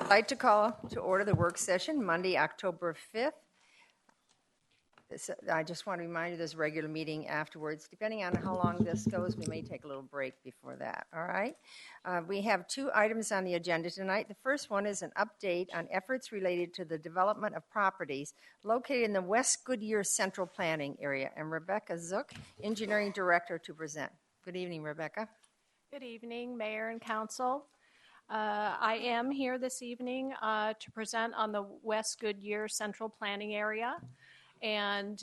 I'd like to call to order the work session Monday, October 5th. I just want to remind you there's a regular meeting afterwards. Depending on how long this goes, we may take a little break before that, all right? We have two items on the agenda tonight. The first one is an update on efforts related to the development of properties located in the West Goodyear Central Planning Area, and Rebecca Zook, Engineering Director, to present. Good evening, Rebecca. Good evening, Mayor and Council. I am here this evening to present on the West Goodyear Central Planning Area. And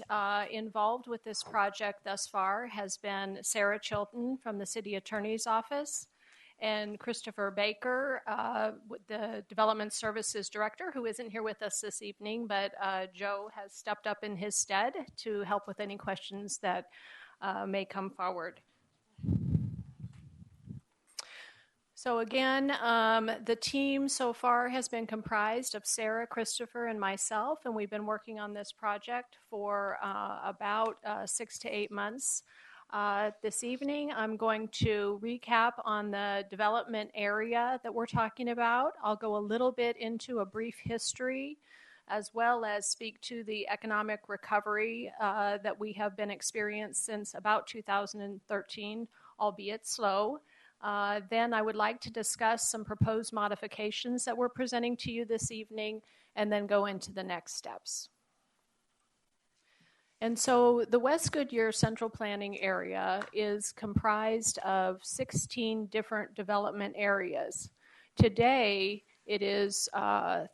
involved with this project thus far has been Sarah Chilton from the City Attorney's Office and Christopher Baker, the Development Services Director, who isn't here with us this evening, but Joe has stepped up in his stead to help with any questions that may come forward. So again, the team so far has been comprised of Sarah, Christopher, and myself, and we've been working on this project for about 6 to 8 months. This evening, I'm going to recap on the development area that we're talking about. I'll go a little bit into a brief history, as well as speak to the economic recovery that we have been experiencing since about 2013, albeit slow. Then I would like to discuss some proposed modifications that we're presenting to you this evening, and then go into the next steps. And so the West Goodyear Central Planning Area is comprised of 16 different development areas. Today, it is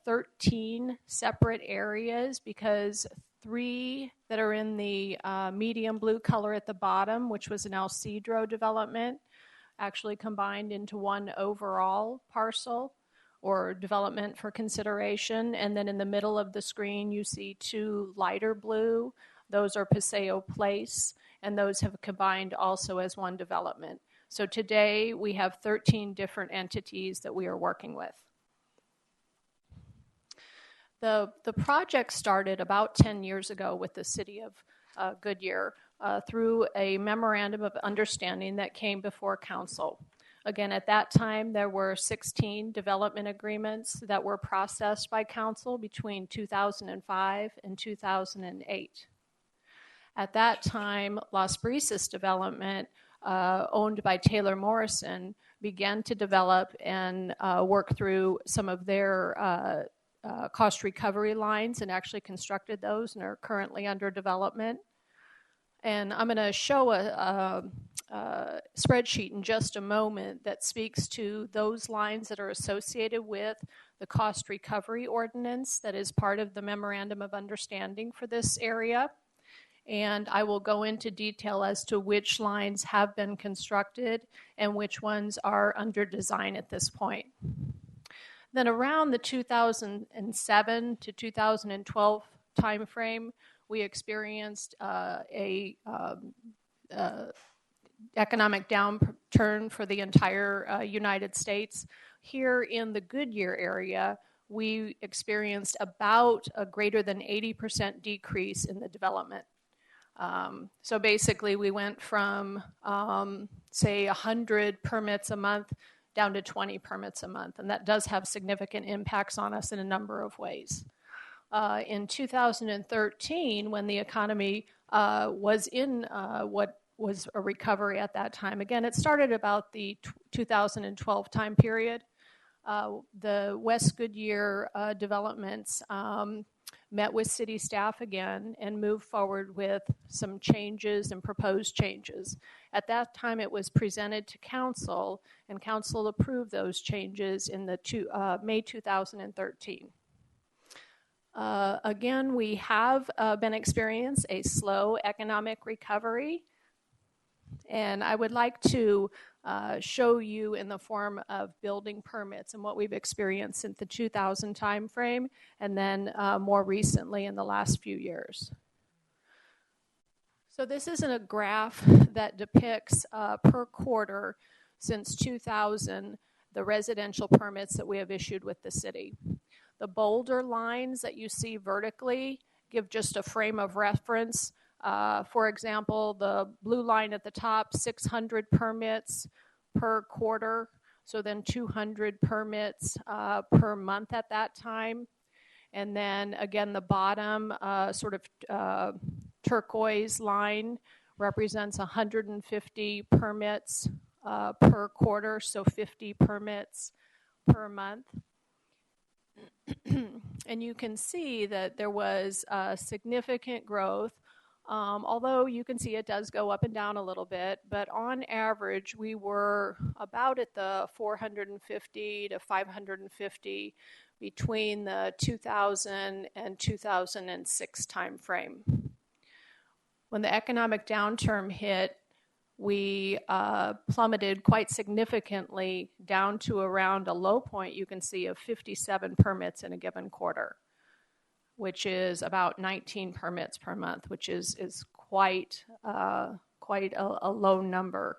13 separate areas because 3 that are in the medium blue color at the bottom, which was an El Cedro development, actually combined into one overall parcel or development for consideration. And then in the middle of the screen, you see 2 lighter blue. Those are Paseo Place, and those have combined also as one development. So today we have 13 different entities that we are working with. The project started about 10 years ago with the city of Goodyear. Through a memorandum of understanding that came before council. Again, at that time, there were 16 development agreements that were processed by council between 2005 and 2008. At that time, Las Brisas development, owned by Taylor Morrison, began to develop and work through some of their cost recovery lines and actually constructed those and are currently under development. And I'm going to show a spreadsheet in just a moment that speaks to those lines that are associated with the cost recovery ordinance that is part of the memorandum of understanding for this area. And I will go into detail as to which lines have been constructed and which ones are under design at this point. Then around the 2007 to 2012 timeframe, we experienced a economic downturn for the entire United States. Here in the Goodyear area, we experienced about a greater than 80% decrease in the development. So basically, we went from, say, 100 permits a month down to 20 permits a month, and that does have significant impacts on us in a number of ways. In 2013, when the economy was in what was a recovery at that time, again, it started about the 2012 time period. The West Goodyear developments met with city staff again and moved forward with some changes and proposed changes. At that time, it was presented to council, and council approved those changes in the May 2013. Again, we have been experiencing a slow economic recovery, and I would like to show you in the form of building permits and what we've experienced since the 2000 timeframe, and then more recently in the last few years. So this isn't a graph that depicts per quarter since 2000 the residential permits that we have issued with the city. The bolder lines that you see vertically give just a frame of reference. For example, the blue line at the top, 600 permits per quarter. So then 200 permits per month at that time. And then again, the bottom turquoise line represents 150 permits per quarter, so 50 permits per month. And you can see that there was significant growth, although you can see it does go up and down a little bit, but on average we were about at the 450 to 550 between the 2000 and 2006 timeframe. When the economic downturn hit, we plummeted quite significantly down to around a low point you can see of 57 permits in a given quarter, which is about 19 permits per month, which is quite a low number.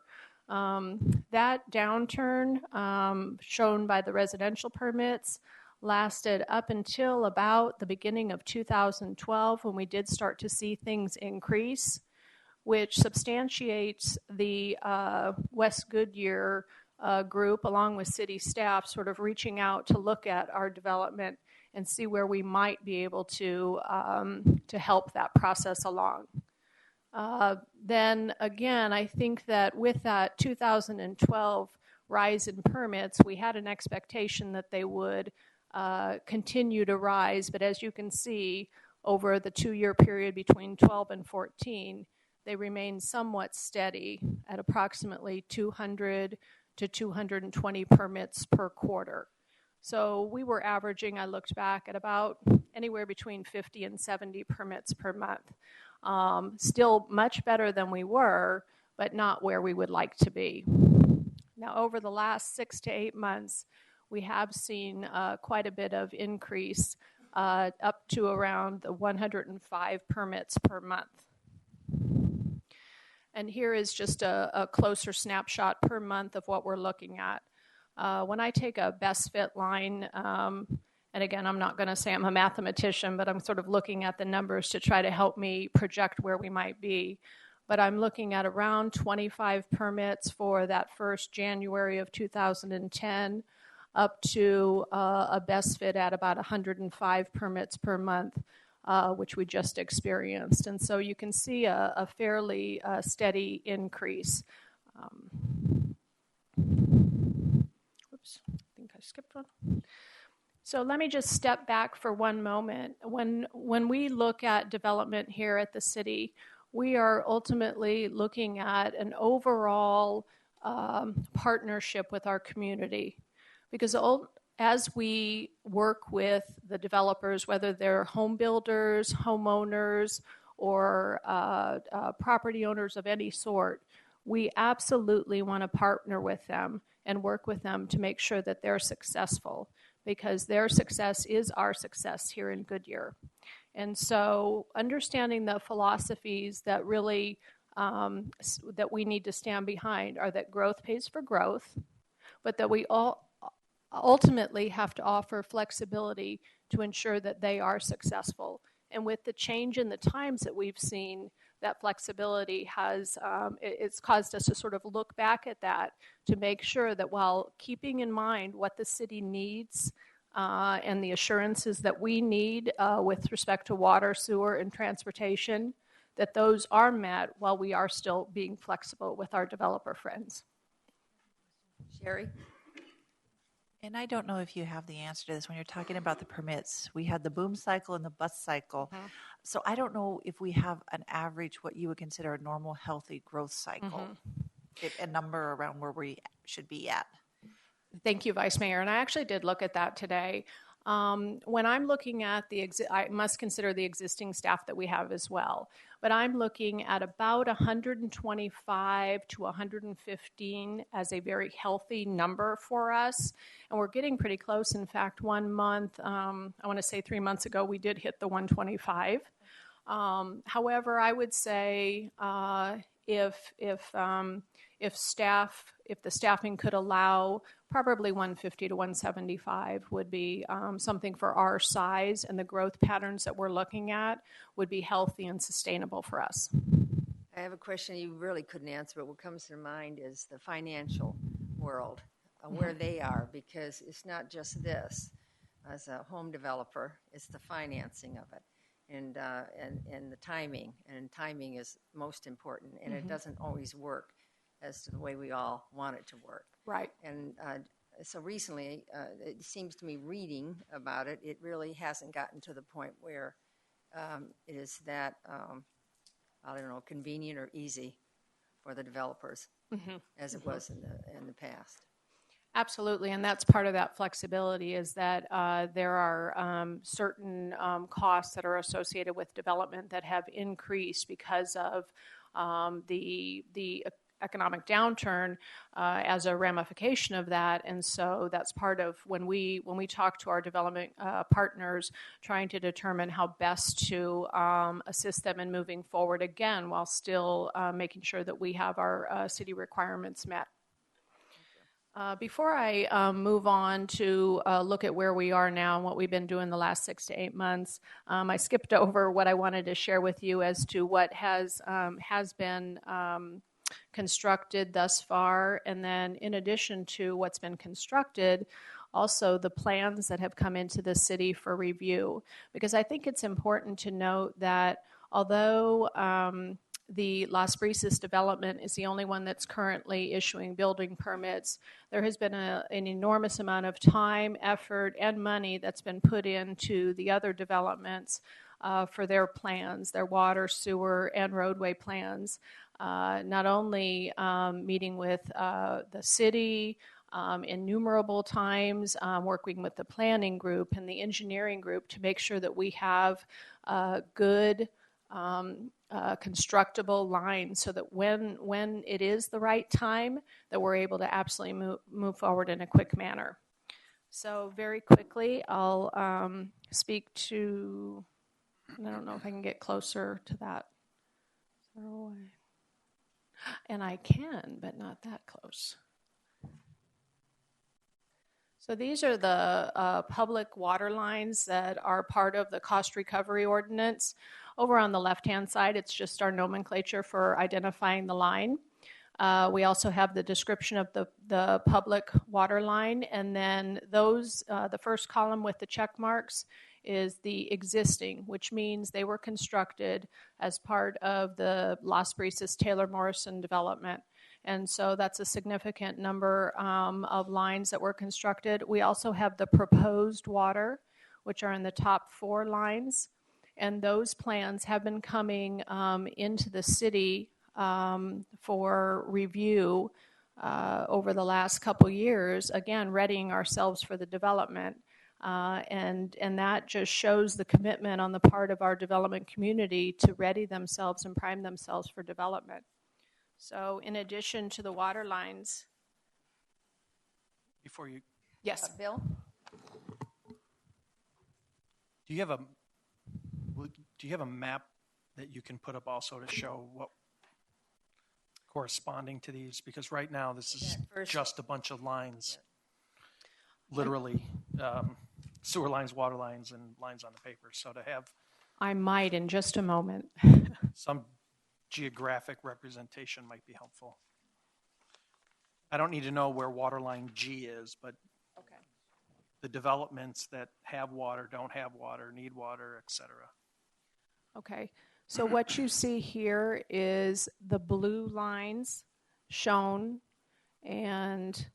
That downturn shown by the residential permits lasted up until about the beginning of 2012 when we did start to see things increase, which substantiates the West Goodyear group, along with city staff, sort of reaching out to look at our development and see where we might be able to help that process along. Then again, I think that with that 2012 rise in permits, we had an expectation that they would continue to rise, but as you can see, over the 2-year period between 12 and 14, they remain somewhat steady at approximately 200 to 220 permits per quarter. So we were averaging, I looked back, at about anywhere between 50 and 70 permits per month. Still much better than we were, but not where we would like to be. Now, over the last 6 to 8 months, we have seen quite a bit of increase, up to around the 105 permits per month. And here is just a closer snapshot per month of what we're looking at. When I take a best fit line, and again, I'm not going to say I'm a mathematician, but I'm sort of looking at the numbers to try to help me project where we might be. But I'm looking at around 25 permits for that first January of 2010, up to a best fit at about 105 permits per month, which we just experienced. And so you can see a fairly steady increase. Oops, I think I skipped one. So let me just step back for one moment. When we look at development here at the city, we are ultimately looking at an overall partnership with our community. Because as we work with the developers, whether they're home builders, homeowners, or property owners of any sort, we absolutely want to partner with them and work with them to make sure that they're successful, because their success is our success here in Goodyear. And so understanding the philosophies that really that we need to stand behind are that growth pays for growth, but that we all ultimately have to offer flexibility to ensure that they are successful. And with the change in the times that we've seen, that flexibility has it's caused us to sort of look back at that to make sure that while keeping in mind what the city needs and the assurances that we need with respect to water, sewer, and transportation, that those are met while we are still being flexible with our developer friends. Sherry? And I don't know if you have the answer to this when you're talking about the permits. We had the boom cycle and the bust cycle. Mm-hmm. So I don't know if we have an average, what you would consider a normal, healthy growth cycle, a number around where we should be at. Thank you, Vice Mayor. And I actually did look at that today. When I'm looking at I must consider the existing staff that we have as well. But I'm looking at about 125 to 115 as a very healthy number for us. And we're getting pretty close. In fact, 1 month, I want to say 3 months ago, we did hit the 125. However, I would say if the staffing could allow, probably 150 to 175 would be something for our size, and the growth patterns that we're looking at would be healthy and sustainable for us. I have a question you really couldn't answer, but what comes to mind is the financial world. where they are, because it's not just this as a home developer, it's the financing of it and the timing. And timing is most important, and it doesn't always work as to the way we all want it to work. Right. And so recently, it seems to me, reading about it, it really hasn't gotten to the point where it is that, I don't know, convenient or easy for the developers as it was in the past. Absolutely, and that's part of that flexibility is that there are certain costs that are associated with development that have increased because of the economic downturn as a ramification of that, and so that's part of when we talk to our development partners, trying to determine how best to assist them in moving forward again while still making sure that we have our city requirements met. Before I move on to look at where we are now and what we've been doing the last 6 to 8 months, I skipped over what I wanted to share with you as to what has been constructed thus far, and then in addition to what's been constructed, also the plans that have come into the city for review. Because I think it's important to note that although the Las Brisas development is the only one that's currently issuing building permits, there has been an enormous amount of time, effort, and money that's been put into the other developments for their plans, their water, sewer, and roadway plans. Not only meeting with the city innumerable times, working with the planning group and the engineering group to make sure that we have good constructible lines so that when it is the right time, that we're able to absolutely move forward in a quick manner. So very quickly, I'll speak to, I don't know if I can get closer to that. And I can, but not that close. So these are the public water lines that are part of the cost recovery ordinance. Over on the left-hand side, it's just our nomenclature for identifying the line. We also have the description of the public water line, and then those, the first column with the check marks is the existing, which means they were constructed as part of the Las Brisas Taylor Morrison development. And so that's a significant number of lines that were constructed. We also have the proposed water, which are in the top 4 lines. And those plans have been coming into the city for review over the last couple years, again, readying ourselves for the development. And that just shows the commitment on the part of our development community to ready themselves and prime themselves for development. So in addition to the water lines. Before you. Yes. Bill? Do you have a map that you can put up also to show what corresponding to these? Because right now this is just a bunch of lines, literally sewer lines, water lines, and lines on the paper. So to have I might in just a moment. some geographic representation might be helpful. I don't need to know where water line G is, but Okay. the developments that have water, don't have water, need water, etc. Okay, so what you see here is the blue lines shown, and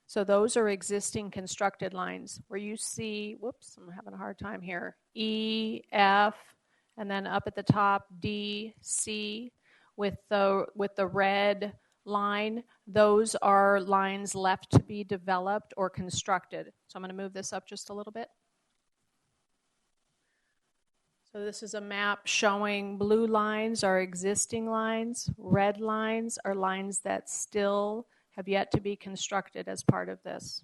so those are existing constructed lines where you see, whoops, I'm having a hard time here, E, F, and then up at the top, D, C, with the red line. Those are lines left to be developed or constructed. So I'm going to move this up just a little bit. So this is a map showing blue lines are existing lines, red lines are lines that still have yet to be constructed as part of this.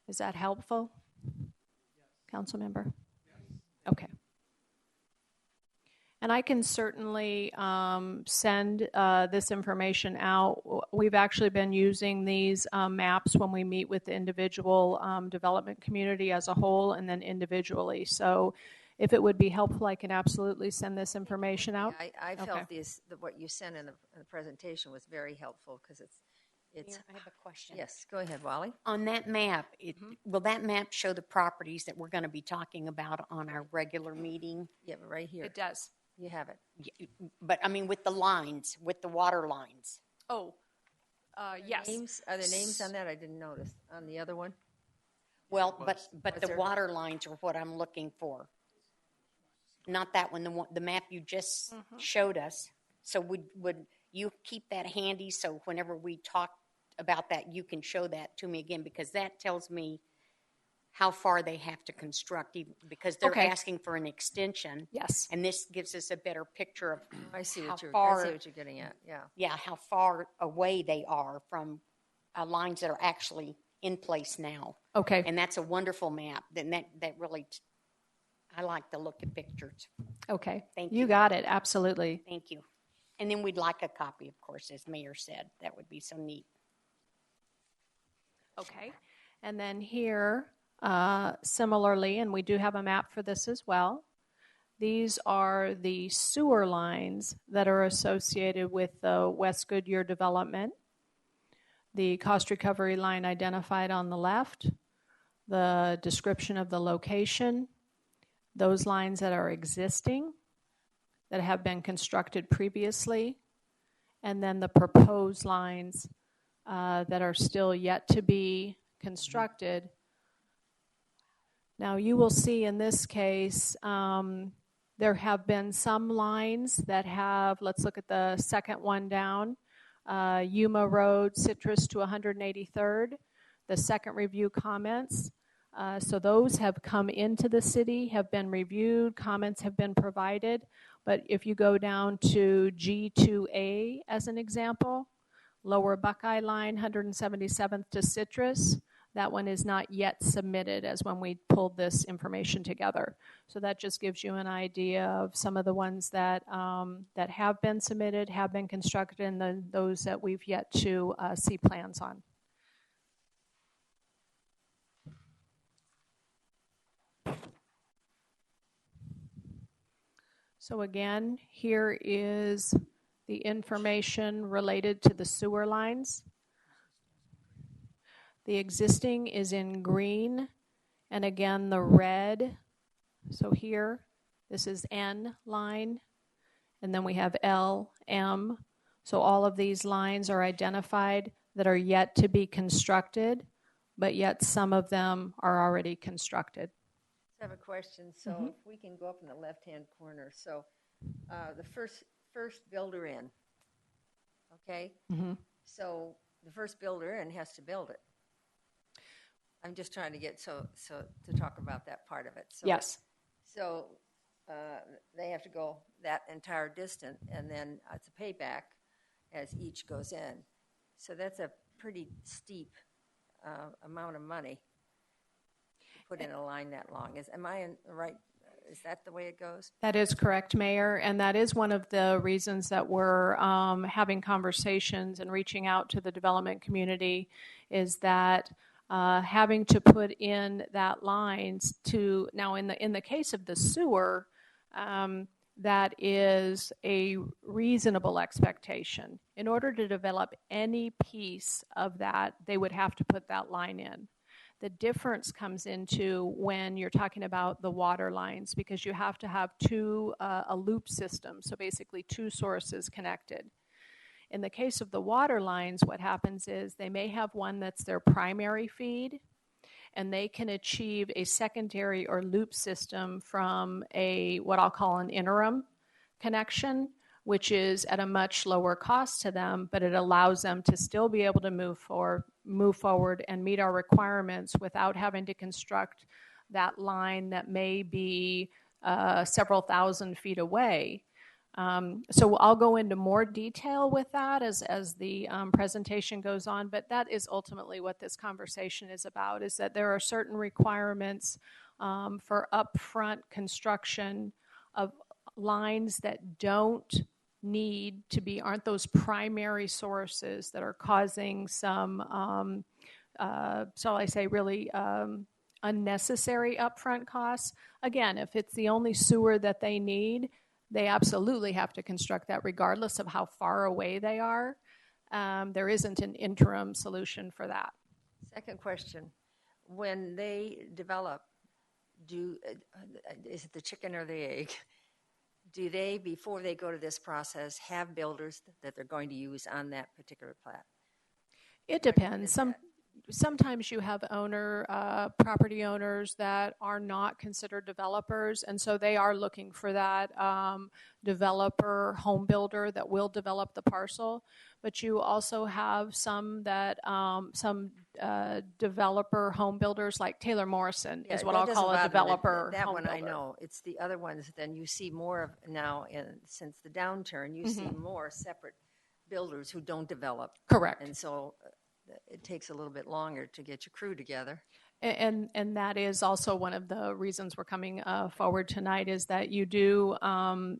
Is that helpful, Council Member? Okay. And I can certainly send this information out. We've actually been using these maps when we meet with the individual development community as a whole and then individually. So If it would be helpful, I can absolutely send this information out. I felt Okay. what you sent in the presentation was very helpful because it's. Mayor, I have a question. Yes, go ahead, Wally. On that map, will that map show the properties that we're going to be talking about on our regular meeting? Yeah, but right here. It does. You have it. But I mean, with the lines, with the water lines. Oh, yes. Are there names on that? I didn't notice. On the other one? Well, Was but the there? water lines are what I'm looking for. Not that one, the map you just showed us. So would you keep that handy so whenever we talk about that, you can show that to me again, because that tells me how far they have to construct, because they're Okay. asking for an extension. Yes. And this gives us a better picture of I see how what you're getting at. Yeah. how far away they are from lines that are actually in place now. Okay. And that's a wonderful map. Then that really, I like the look at pictures. Okay. Thank You you. got it. Absolutely. Thank you. And then we'd like a copy, of course, as Mayor said. That would be so neat. Okay. And then here, similarly, and we do have a map for this as well, these are the sewer lines that are associated with the West Goodyear development. The cost recovery line identified on the left, the description of the location, those lines that are existing, that have been constructed previously, and then the proposed lines that are still yet to be constructed. Now you will see in this case there have been some lines that have, let's look at the second one down, Yuma Road, Citrus to 183rd, the second review comments. So those have come into the city, have been reviewed, comments have been provided. But if you go down to G2A as an example, Lower Buckeye Line, 177th to Citrus, that one is not yet submitted as when we pulled this information together. So that just gives you an idea of some of the ones that that have been submitted, have been constructed, and then those that we've yet to see plans on. So again, here is the information related to the sewer lines. The existing is in green, and again the red. So here, this is N line, and then we have L, M. So all of these lines are identified that are yet to be constructed, but yet some of them are already constructed. I have a question. So if we can go up in the left-hand corner. So the first builder in, okay? So the first builder in has to build it. I'm just trying to get so to talk about that part of it. So, Yes. So they have to go that entire distance, and then it's a payback as each goes in. So that's a pretty steep amount of money to put in a line that long. Am I right? Is that the way it goes? That is correct, Mayor, and that is one of the reasons that we're having conversations and reaching out to the development community, is that having to put in that lines to, now in the case of the sewer, that is a reasonable expectation. In order to develop any piece of that, they would have to put that line in. The difference comes into when you're talking about the water lines, because you have to have a loop system, so basically two sources connected. In the case of the water lines, what happens is they may have one that's their primary feed, and they can achieve a secondary or loop system from what I'll call an interim connection, which is at a much lower cost to them, but it allows them to still be able to move forward and meet our requirements without having to construct that line that may be several thousand feet away. So I'll go into more detail with that as the presentation goes on, but that is ultimately what this conversation is about, is that there are certain requirements for upfront construction of lines that don't need to be, aren't those primary sources that are causing some, shall I say, really unnecessary upfront costs. Again, if it's the only sewer that they need, they absolutely have to construct that regardless of how far away they are. There isn't an interim solution for that. Second question. When they develop, is it the chicken or the egg? Do they, before they go to this process, have builders that they're going to use on that particular plat? It depends. Sometimes you have property owners that are not considered developers, and so they are looking for that developer, home builder that will develop the parcel. But you also have some that developer home builders, like Taylor Morrison is what I'll call a developer. That home one builder. I know. It's the other ones. Then you see more of now, since the downturn, you see more separate builders who don't develop. Correct. And so it takes a little bit longer to get your crew together. And that is also one of the reasons we're coming forward tonight, is that you do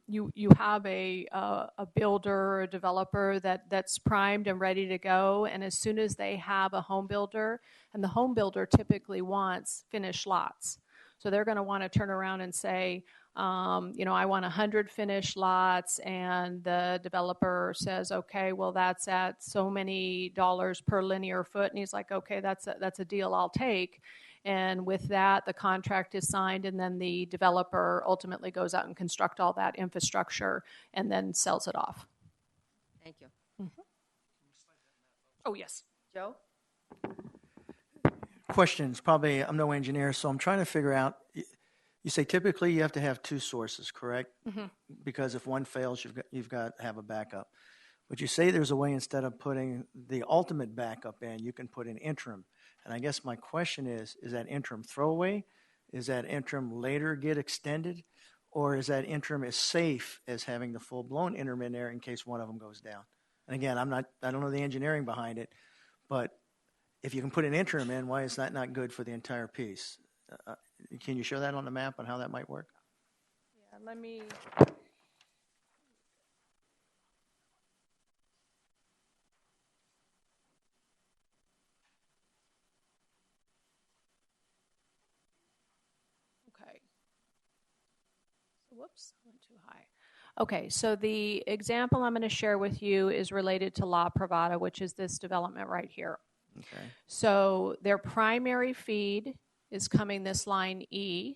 you have a builder or a developer that's primed and ready to go, and as soon as they have a home builder, and the home builder typically wants finished lots, so they're going to want to turn around and say, I want 100 finished lots, and the developer says, okay, well, that's at so many dollars per linear foot, and he's like, okay, that's a deal I'll take. And with that, the contract is signed, and then the developer ultimately goes out and construct all that infrastructure and then sells it off. Thank you. Mm-hmm. Oh, yes. Joe? Questions. Probably, I'm no engineer, so I'm trying to figure out. You say typically you have to have two sources, correct? Mm-hmm. Because if one fails, you've got to have a backup. But you say there's a way, instead of putting the ultimate backup in, you can put an interim. And I guess my question is that interim throwaway? Is that interim later get extended? Or is that interim as safe as having the full-blown interim in there in case one of them goes down? And again, I don't know the engineering behind it, but if you can put an interim in, why is that not good for the entire piece? Can you show that on the map on how that might work? Yeah, let me. Okay. Whoops, went too high. Okay, so the example I'm going to share with you is related to La Privada, which is this development right here. Okay. So their primary feed is coming this line E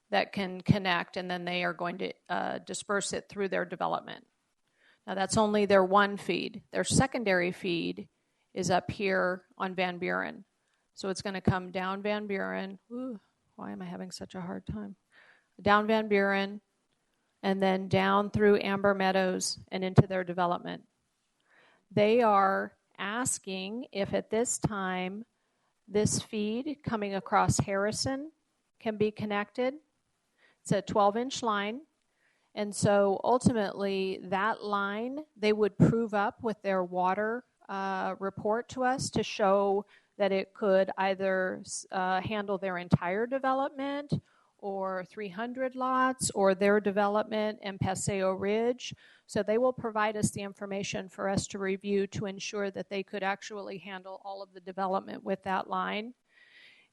that can connect, and then they are going to disperse it through their development. Now that's only their one feed. Their secondary feed is up here on Van Buren. So it's going to come down Van Buren. Ooh, why am I having such a hard time? Down Van Buren, and then down through Amber Meadows and into their development. They are asking if at this time this feed coming across Harrison can be connected. It's a 12-inch line. And so ultimately that line they would prove up with their water report to us to show that it could either handle their entire development or 300 lots or their development in Paseo Ridge. So they will provide us the information for us to review to ensure that they could actually handle all of the development with that line.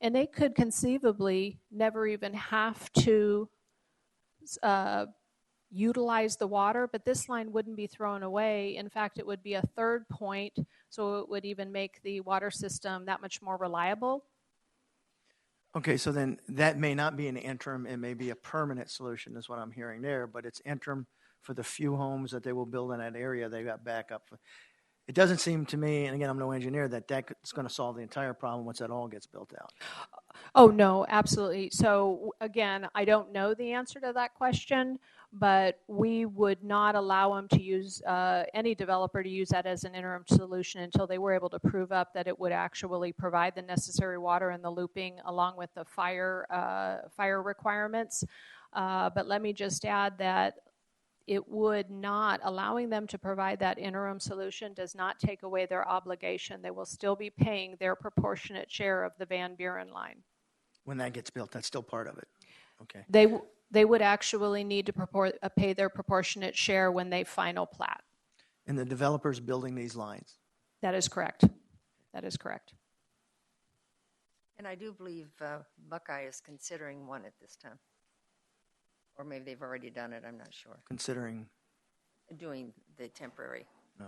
And they could conceivably never even have to utilize the water, but this line wouldn't be thrown away. In fact, it would be a third point, so it would even make the water system that much more reliable. Okay, so then that may not be an interim, it may be a permanent solution is what I'm hearing there, but it's interim for the few homes that they will build in that area. They got backup. It doesn't seem to me, and again, I'm no engineer, that's going to solve the entire problem once that all gets built out. Oh, no, absolutely. So again, I don't know the answer to that question, but we would not allow them to use, any developer to use that as an interim solution until they were able to prove up that it would actually provide the necessary water and the looping along with the fire requirements. But let me just add that it would not, allowing them to provide that interim solution does not take away their obligation. They will still be paying their proportionate share of the Van Buren line. When that gets built, that's still part of it. Okay. They would actually need to pay their proportionate share when they final plat. And the developer's building these lines. That is correct. That is correct. And I do believe Buckeye is considering one at this time. Or maybe they've already done it, I'm not sure. Considering, Doing the temporary no.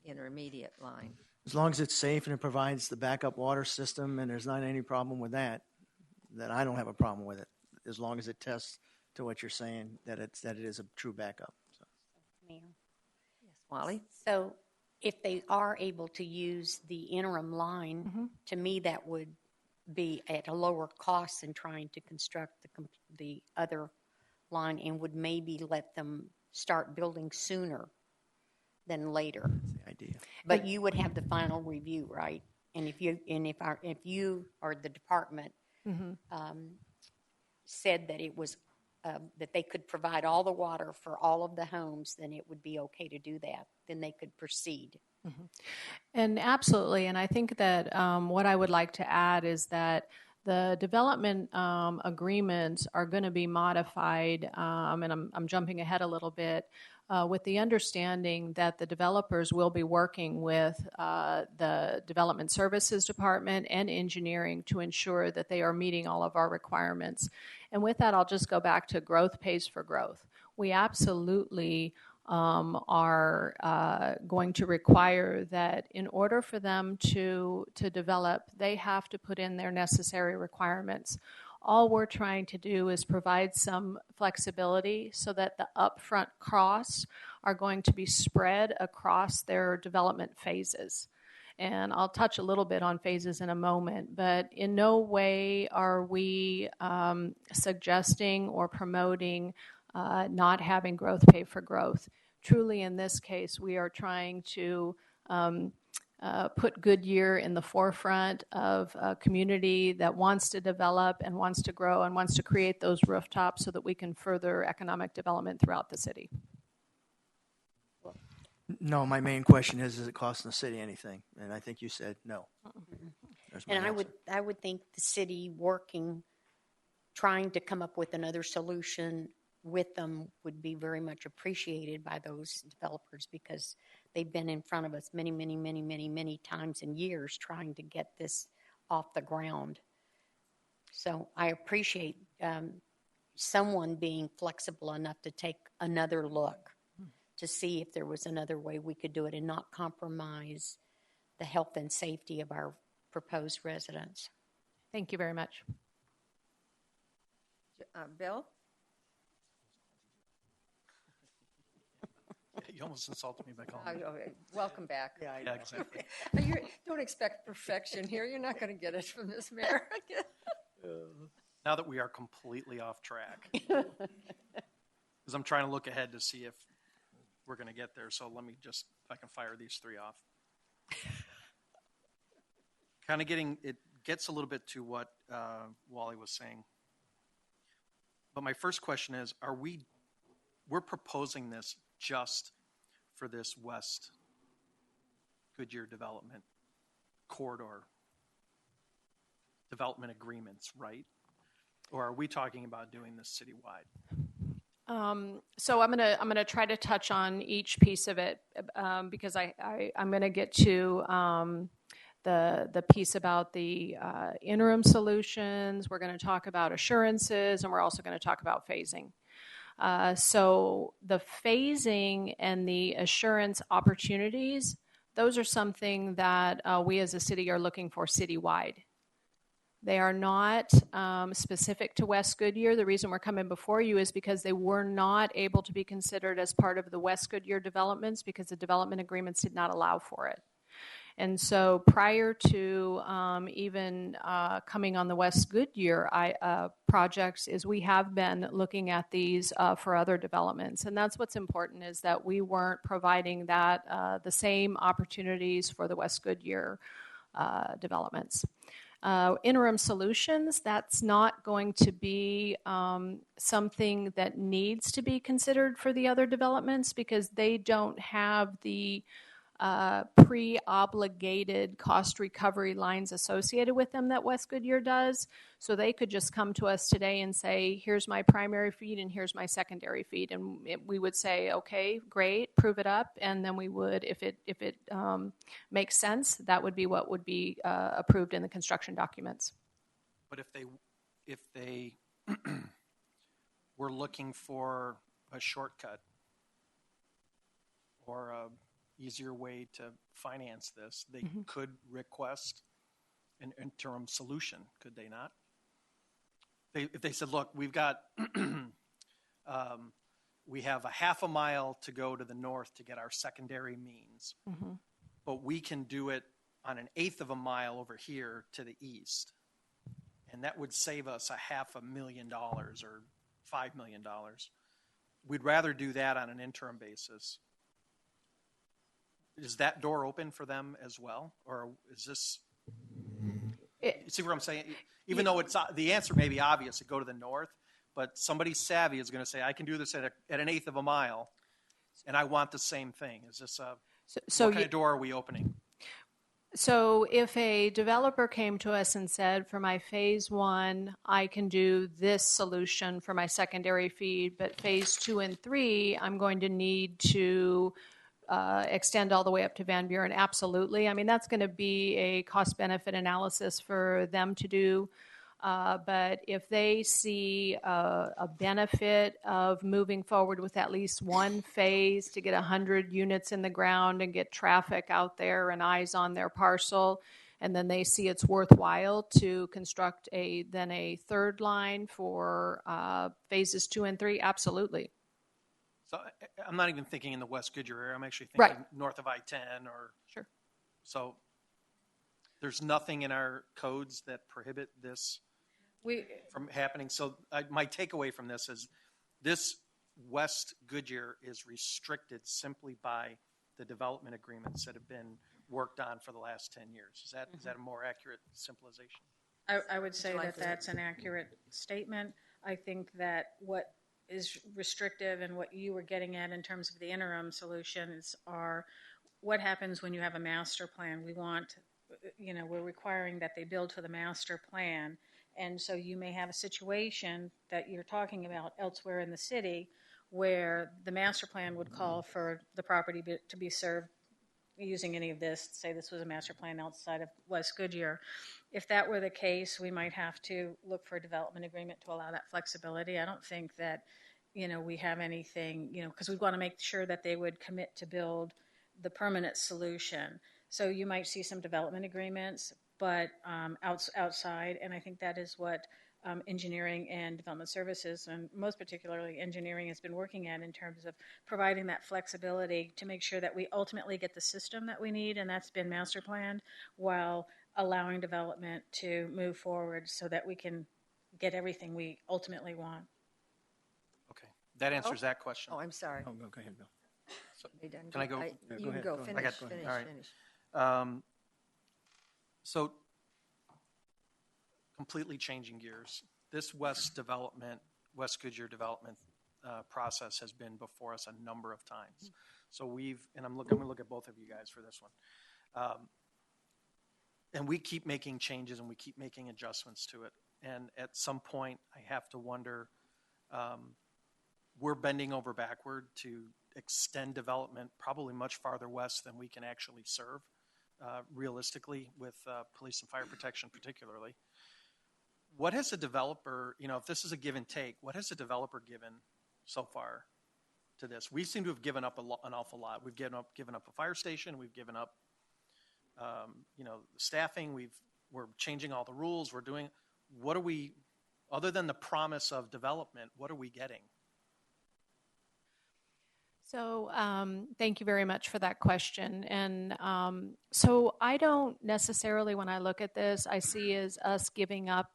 intermediate line. As long as it's safe and it provides the backup water system and there's not any problem with that, then I don't have a problem with it. As long as it tests to what you're saying, that it is a true backup. So. Mayor. Yes, Wally? So if they are able to use the interim line, to me that would be at a lower cost than trying to construct the other line, and would maybe let them start building sooner than later. That's the idea. But you would have the final review, right? And if you or the department said that it was that they could provide all the water for all of the homes, then it would be okay to do that. Then they could proceed. And absolutely, and I think that what I would like to add is that the development agreements are going to be modified, and I'm jumping ahead a little bit, with the understanding that the developers will be working with the Development Services Department and engineering to ensure that they are meeting all of our requirements. And with that, I'll just go back to growth pays for growth. We absolutely are going to require that in order for them to develop, they have to put in their necessary requirements. All we're trying to do is provide some flexibility so that the upfront costs are going to be spread across their development phases. And I'll touch a little bit on phases in a moment, but in no way are we suggesting or promoting not having growth pay for growth. Truly, in this case, we are trying to put Goodyear in the forefront of a community that wants to develop and wants to grow and wants to create those rooftops so that we can further economic development throughout the city. No, my main question is it costing the city anything? And I think you said no. There's my And answer. I would think the city working, trying to come up with another solution with them would be very much appreciated by those developers, because they've been in front of us many, many, many, many, many times in years trying to get this off the ground. So I appreciate someone being flexible enough to take another look to see if there was another way we could do it and not compromise the health and safety of our proposed residents. Thank you very much. Bill? You almost insulted me by calling me. Welcome back. Yeah, exactly. Don't expect perfection here. You're not going to get it from this mayor. Now that we are completely off track, because I'm trying to look ahead to see if we're going to get there. So let me just, if I can fire these three off. Kind of it gets a little bit to what Wally was saying. But my first question is, we're proposing this just for this West Goodyear development corridor development agreements, right? Or are we talking about doing this citywide? So I'm gonna try to touch on each piece of it because I'm gonna get to the piece about the interim solutions. We're going to talk about assurances, and we're also going to talk about phasing. So the phasing and the assurance opportunities, those are something that we as a city are looking for citywide. They are not specific to West Goodyear. The reason we're coming before you is because they were not able to be considered as part of the West Goodyear developments because the development agreements did not allow for it. And so prior to even coming on the West Goodyear projects is we have been looking at these for other developments. And that's what's important, is that we weren't providing that the same opportunities for the West Goodyear developments. Interim solutions, that's not going to be something that needs to be considered for the other developments because they don't have the pre-obligated cost recovery lines associated with them that West Goodyear does. So they could just come to us today and say, here's my primary feed and here's my secondary feed. And we would say, okay, great, prove it up. And then we would, if it makes sense, that would be what would be approved in the construction documents. But if they were looking for a shortcut or a easier way to finance this, they could request an interim solution, could they not? If they said, look, we've got, we have a half a mile to go to the north to get our secondary means, but we can do it on an eighth of a mile over here to the east. And that would save us $500,000 or $5 million. We'd rather do that on an interim basis. Is that door open for them as well? Or is this, you see what I'm saying? Even though it's the answer may be obvious to go to the north, but somebody savvy is going to say, I can do this at an eighth of a mile, and I want the same thing. Is this what kind of door are we opening? So if a developer came to us and said, for my phase 1, I can do this solution for my secondary feed, but phase 2 and 3, I'm going to need to extend all the way up to Van Buren, absolutely. I mean, that's going to be a cost-benefit analysis for them to do. But if they see a benefit of moving forward with at least one phase to get 100 units in the ground and get traffic out there and eyes on their parcel, and then they see it's worthwhile to construct a third line for phases 2 and 3, absolutely. So I'm not even thinking in the West Goodyear area. I'm actually thinking north of I-10 or. Sure. So there's nothing in our codes that prohibit this from happening. So my takeaway from this is this West Goodyear is restricted simply by the development agreements that have been worked on for the last 10 years. Is that a more accurate simplification? I would say that that's an accurate statement. I think that what is restrictive and what you were getting at in terms of the interim solutions are what happens when you have a master plan. We're requiring that they build to the master plan. And so you may have a situation that you're talking about elsewhere in the city where the master plan would call for the property to be served using any of this. Say this was a master plan outside of West Goodyear. If that were the case, we might have to look for a development agreement to allow that flexibility. I don't think that, we have anything, because we want to make sure that they would commit to build the permanent solution. So you might see some development agreements, but outside, and I think that is what engineering and development services, and most particularly engineering, has been working at in terms of providing that flexibility to make sure that we ultimately get the system that we need, and that's been master planned, while allowing development to move forward so that we can get everything we ultimately want. Okay, that answers that question. Oh, I'm sorry. Oh, go ahead, Bill. Can I go? You can go. Finish. All right. So, completely changing gears. This West Goodyear development process has been before us a number of times. So I'm going to look at both of you guys for this one. And we keep making changes and we keep making adjustments to it. And at some point, I have to wonder, we're bending over backward to extend development probably much farther west than we can actually serve. Realistically, with police and fire protection particularly. What has the developer, if this is a give and take, what has the developer given so far to this? We seem to have given up an awful lot. We've given up a fire station. We've given up, staffing. We're changing all the rules. What are we, other than the promise of development, what are we getting? So thank you very much for that question. And so I don't necessarily, when I look at this, I see as us giving up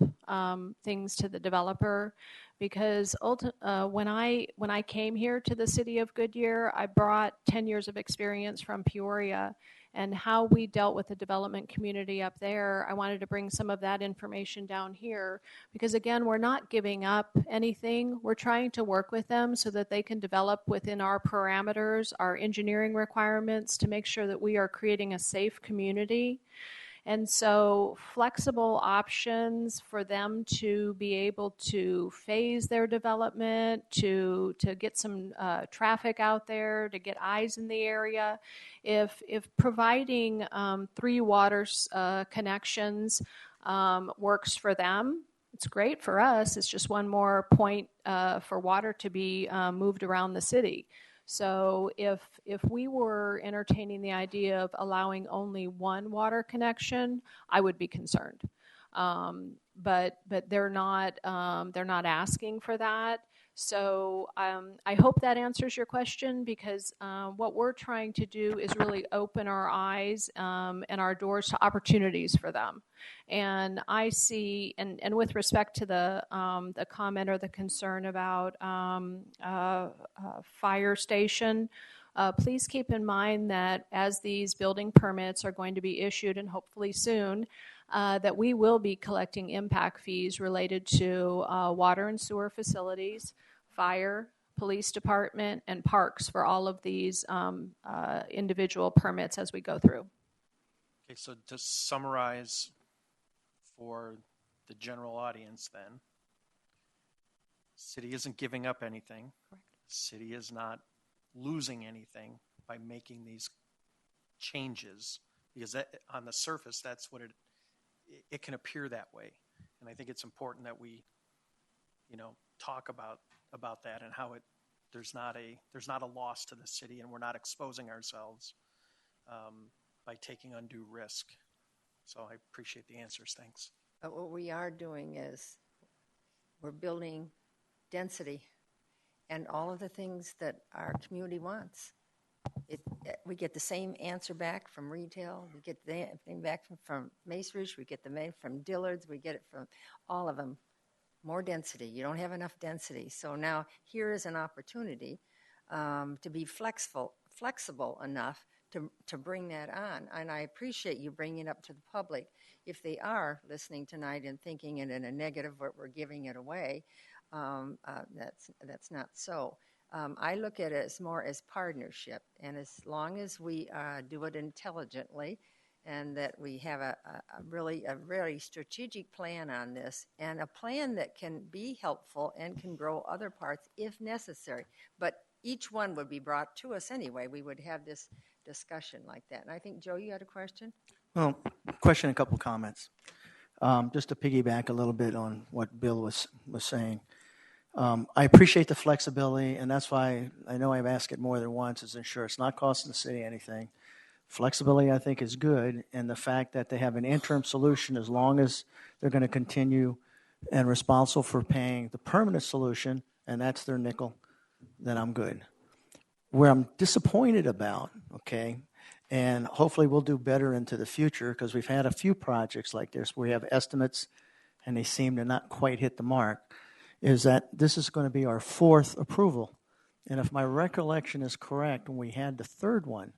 things to the developer, because when I came here to the city of Goodyear, I brought 10 years of experience from Peoria, and how we dealt with the development community up there. I wanted to bring some of that information down here because, again, we're not giving up anything. We're trying to work with them so that they can develop within our parameters, our engineering requirements, to make sure that we are creating a safe community. And so flexible options for them to be able to phase their development, to get some traffic out there, to get eyes in the area. If providing 3 water connections works for them, it's great for us. It's just one more point for water to be moved around the city. So if we were entertaining the idea of allowing only one water connection, I would be concerned. But they're not asking for that. So I hope that answers your question, because what we're trying to do is really open our eyes and our doors to opportunities for them. And I see, and with respect to the comment or the concern about fire station, please keep in mind that as these building permits are going to be issued, and hopefully soon, that we will be collecting impact fees related to water and sewer facilities, fire, police department, and parks for all of these individual permits as we go through. Okay, so to summarize for the general audience then, city isn't giving up anything. Correct. City is not losing anything by making these changes, because that, on the surface, that's what it can appear that way. And I think it's important that we, talk about that and how there's not a loss to the city, and we're not exposing ourselves by taking undue risk. So I appreciate the answers. Thanks. But what we are doing is we're building density and all of the things that our community wants. We get the same answer back from retail. We get the thing back from Mace Rouge. We get the mail from Dillard's. We get it from all of them. More density. You don't have enough density. So now here is an opportunity to be flexible enough to bring that on. And I appreciate you bringing it up to the public. If they are listening tonight and thinking it in a negative, we're giving it away, that's not so. I look at it as more as partnership, and as long as we do it intelligently, and that we have a very strategic plan on this, and a plan that can be helpful and can grow other parts if necessary. But each one would be brought to us anyway. We would have this discussion like that. And I think, Joe, you had a question? Well, question, a couple comments. Just to piggyback a little bit on what Bill was saying. I appreciate the flexibility, and that's why I know I've asked it more than once, is ensure it's not costing the city anything. Flexibility, I think, is good, and the fact that they have an interim solution, as long as they're going to continue and responsible for paying the permanent solution, and that's their nickel, then I'm good. Where I'm disappointed about, okay, and hopefully we'll do better into the future, because we've had a few projects like this where we have estimates and they seem to not quite hit the mark, is that this is going to be our fourth approval. And if my recollection is correct, when we had the third one,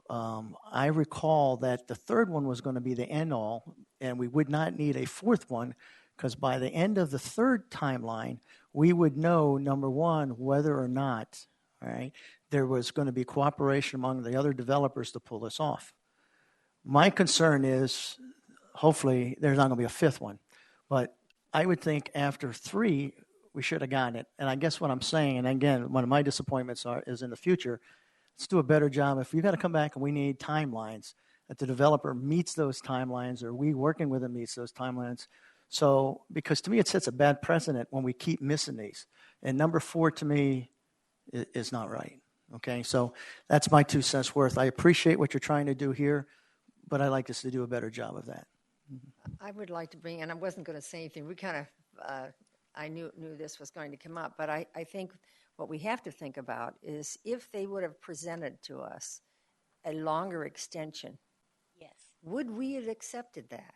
I recall that the third one was going to be the end-all, and we would not need a fourth one, because by the end of the third timeline, we would know, number one, whether or not, all right, there was going to be cooperation among the other developers to pull this off. My concern is, hopefully, there's not going to be a fifth one. But I would think after three, we should have gotten it. And I guess what I'm saying, and again, one of my disappointments is in the future, let's do a better job. If you've got to come back and we need timelines, that the developer meets those timelines, or we working with them meets those timelines. So, because to me it sets a bad precedent when we keep missing these. And number 4 to me is not right. Okay, so that's my 2 cents worth. I appreciate what you're trying to do here, but I'd like us to do a better job of that. I would like to bring, and I wasn't going to say anything. We kind of, I knew this was going to come up, but I think what we have to think about is if they would have presented to us a longer extension, Yes. would we have accepted that?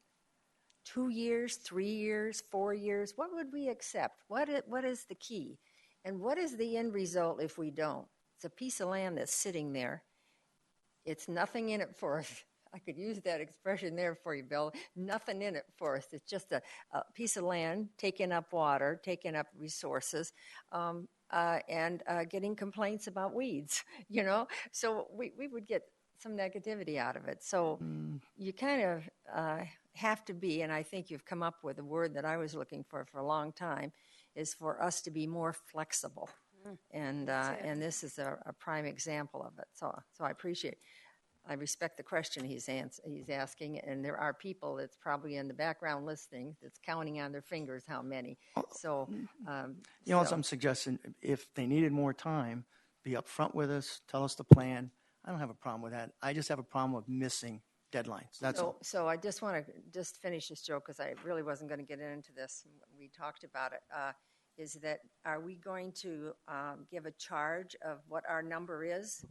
2 years, 3 years, 4 years? What would we accept? What is the key? And what is the end result if we don't? It's a piece of land that's sitting there. It's nothing in it for us. I could use that expression there for you, Bill. Nothing in it for us. It's just a piece of land taking up water, taking up resources, and getting complaints about weeds, you know? So we would get some negativity out of it. So you kind of have to be, and I think you've come up with a word that I was looking for a long time, is for us to be more flexible. And this is a prime example of it. So I appreciate it. I respect the question he's asking, and there are people that's probably in the background listening that's counting on their fingers how many. So, You know, as I'm suggesting, if they needed more time, be upfront with us, tell us the plan. I don't have a problem with that. I just have a problem with missing deadlines. That's all. So I just want to just finish this, Joe, because I really wasn't going to get into this. We talked about it. Is that are we going to give a charge of what our number is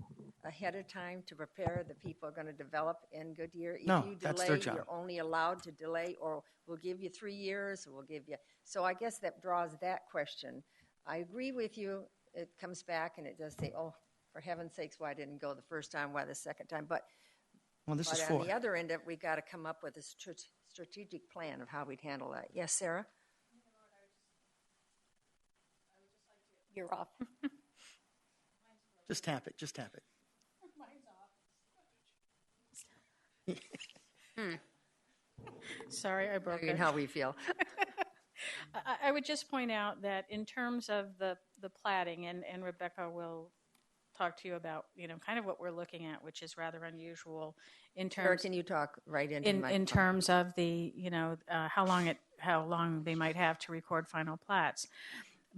ahead of time to prepare the people are going to develop in Goodyear? No, if you delay, that's their job. You're only allowed to delay, or we'll give you 3 years, or we'll give you. So I guess that draws that question. I agree with you. It comes back and it does say, oh, for heaven's sakes, why didn't go the first time? Why the second time? But This is on for the other end, we got to come up with a strategic plan of how we'd handle that. Yes, Sarah? You're off. Just tap it. Just tap it. Sorry, I broke it. How we feel. I would just point out that in terms of the platting, and Rebecca will talk to you about, kind of what we're looking at, which is rather unusual in terms. Sarah, can you talk right into the microphone? In terms of the, how long they might have to record final plats,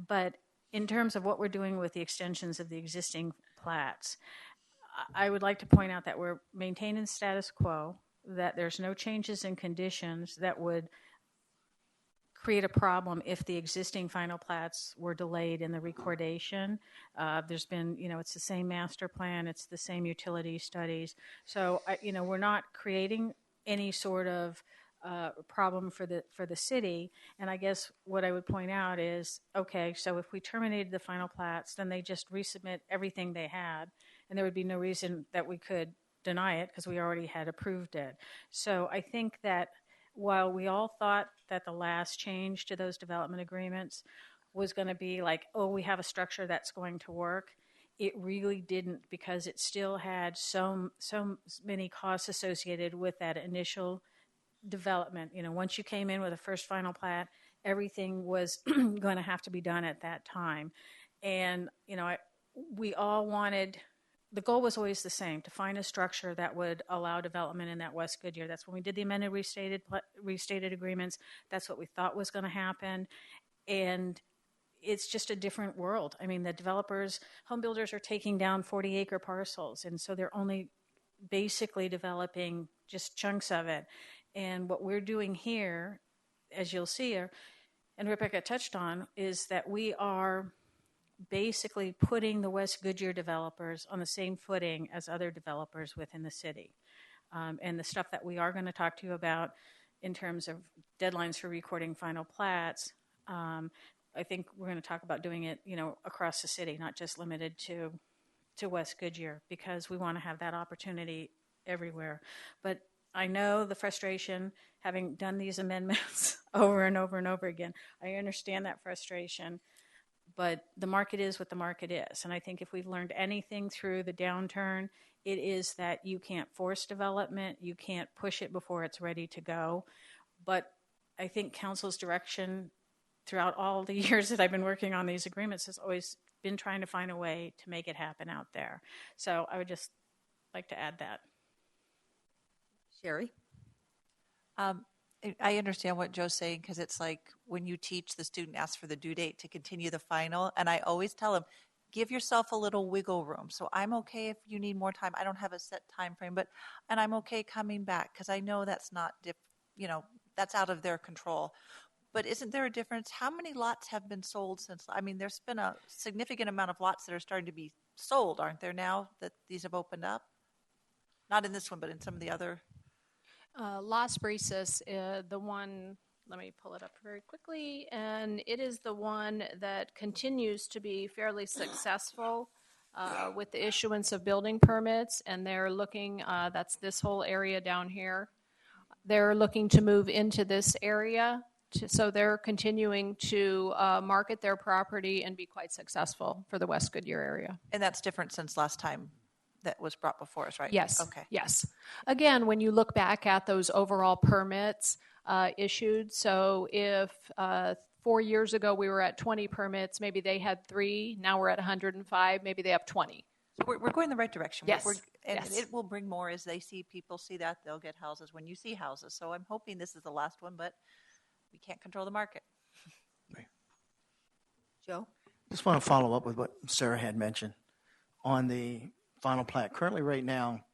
but in terms of what we're doing with the extensions of the existing plats, I would like to point out that we're maintaining status quo, that there's no changes in conditions that would create a problem if the existing final plats were delayed in the recordation. There's been, it's the same master plan, it's the same utility studies. So, we're not creating any sort of problem for the city. And I guess what I would point out is, okay, so if we terminated the final plats, then they just resubmit everything they had, and there would be no reason that we could deny it because we already had approved it. So I think that while we all thought that the last change to those development agreements was going to be like, oh, we have a structure that's going to work, it really didn't, because it still had so many costs associated with that initial development. Once you came in with a first final plat, everything was going to have to be done at that time. And, we all wanted, the goal was always the same, to find a structure that would allow development in that West Goodyear. That's when we did the amended restated agreements. That's what we thought was going to happen. And it's just a different world. I mean, the developers, home builders are taking down 40-acre parcels, and so they're only basically developing just chunks of it. And what we're doing here, as you'll see, and Rebecca touched on, is that we are basically putting the West Goodyear developers on the same footing as other developers within the city. And the stuff that we are going to talk to you about in terms of deadlines for recording final plats, I think we're going to talk about doing it, across the city, not just limited to West Goodyear, because we want to have that opportunity everywhere. But I know the frustration, having done these amendments over and over and over again. I understand that frustration, but the market is what the market is. And I think if we've learned anything through the downturn, it is that you can't force development, you can't push it before it's ready to go. But I think council's direction throughout all the years that I've been working on these agreements has always been trying to find a way to make it happen out there. So I would just like to add that. Sherry? I understand what Joe's saying, because it's like when you teach, the student asks for the due date to continue the final, and I always tell them, give yourself a little wiggle room. So I'm okay if you need more time. I don't have a set time frame, and I'm okay coming back, because I know that's not, that's out of their control. But isn't there a difference? How many lots have been sold since? I mean, there's been a significant amount of lots that are starting to be sold, aren't there, now that these have opened up? Not in this one, but in some of the other. Las Brisas, the one, let me pull it up very quickly, and it is the one that continues to be fairly successful with the issuance of building permits, and they're looking, that's this whole area down here. They're looking to move into this area, so they're continuing to market their property and be quite successful for the West Goodyear area. And that's different since last time that was brought before us, right? Yes. Okay. Yes. Again, when you look back at those overall permits issued, so if 4 years ago we were at 20 permits, maybe they had 3, now we're at 105, maybe they have 20. So we're going the right direction. Yes. And Yes. it will bring more as people see that, they'll get houses when you see houses. So I'm hoping this is the last one, but we can't control the market. Joe? Just want to follow up with what Sarah had mentioned on the final plat. Currently, right now,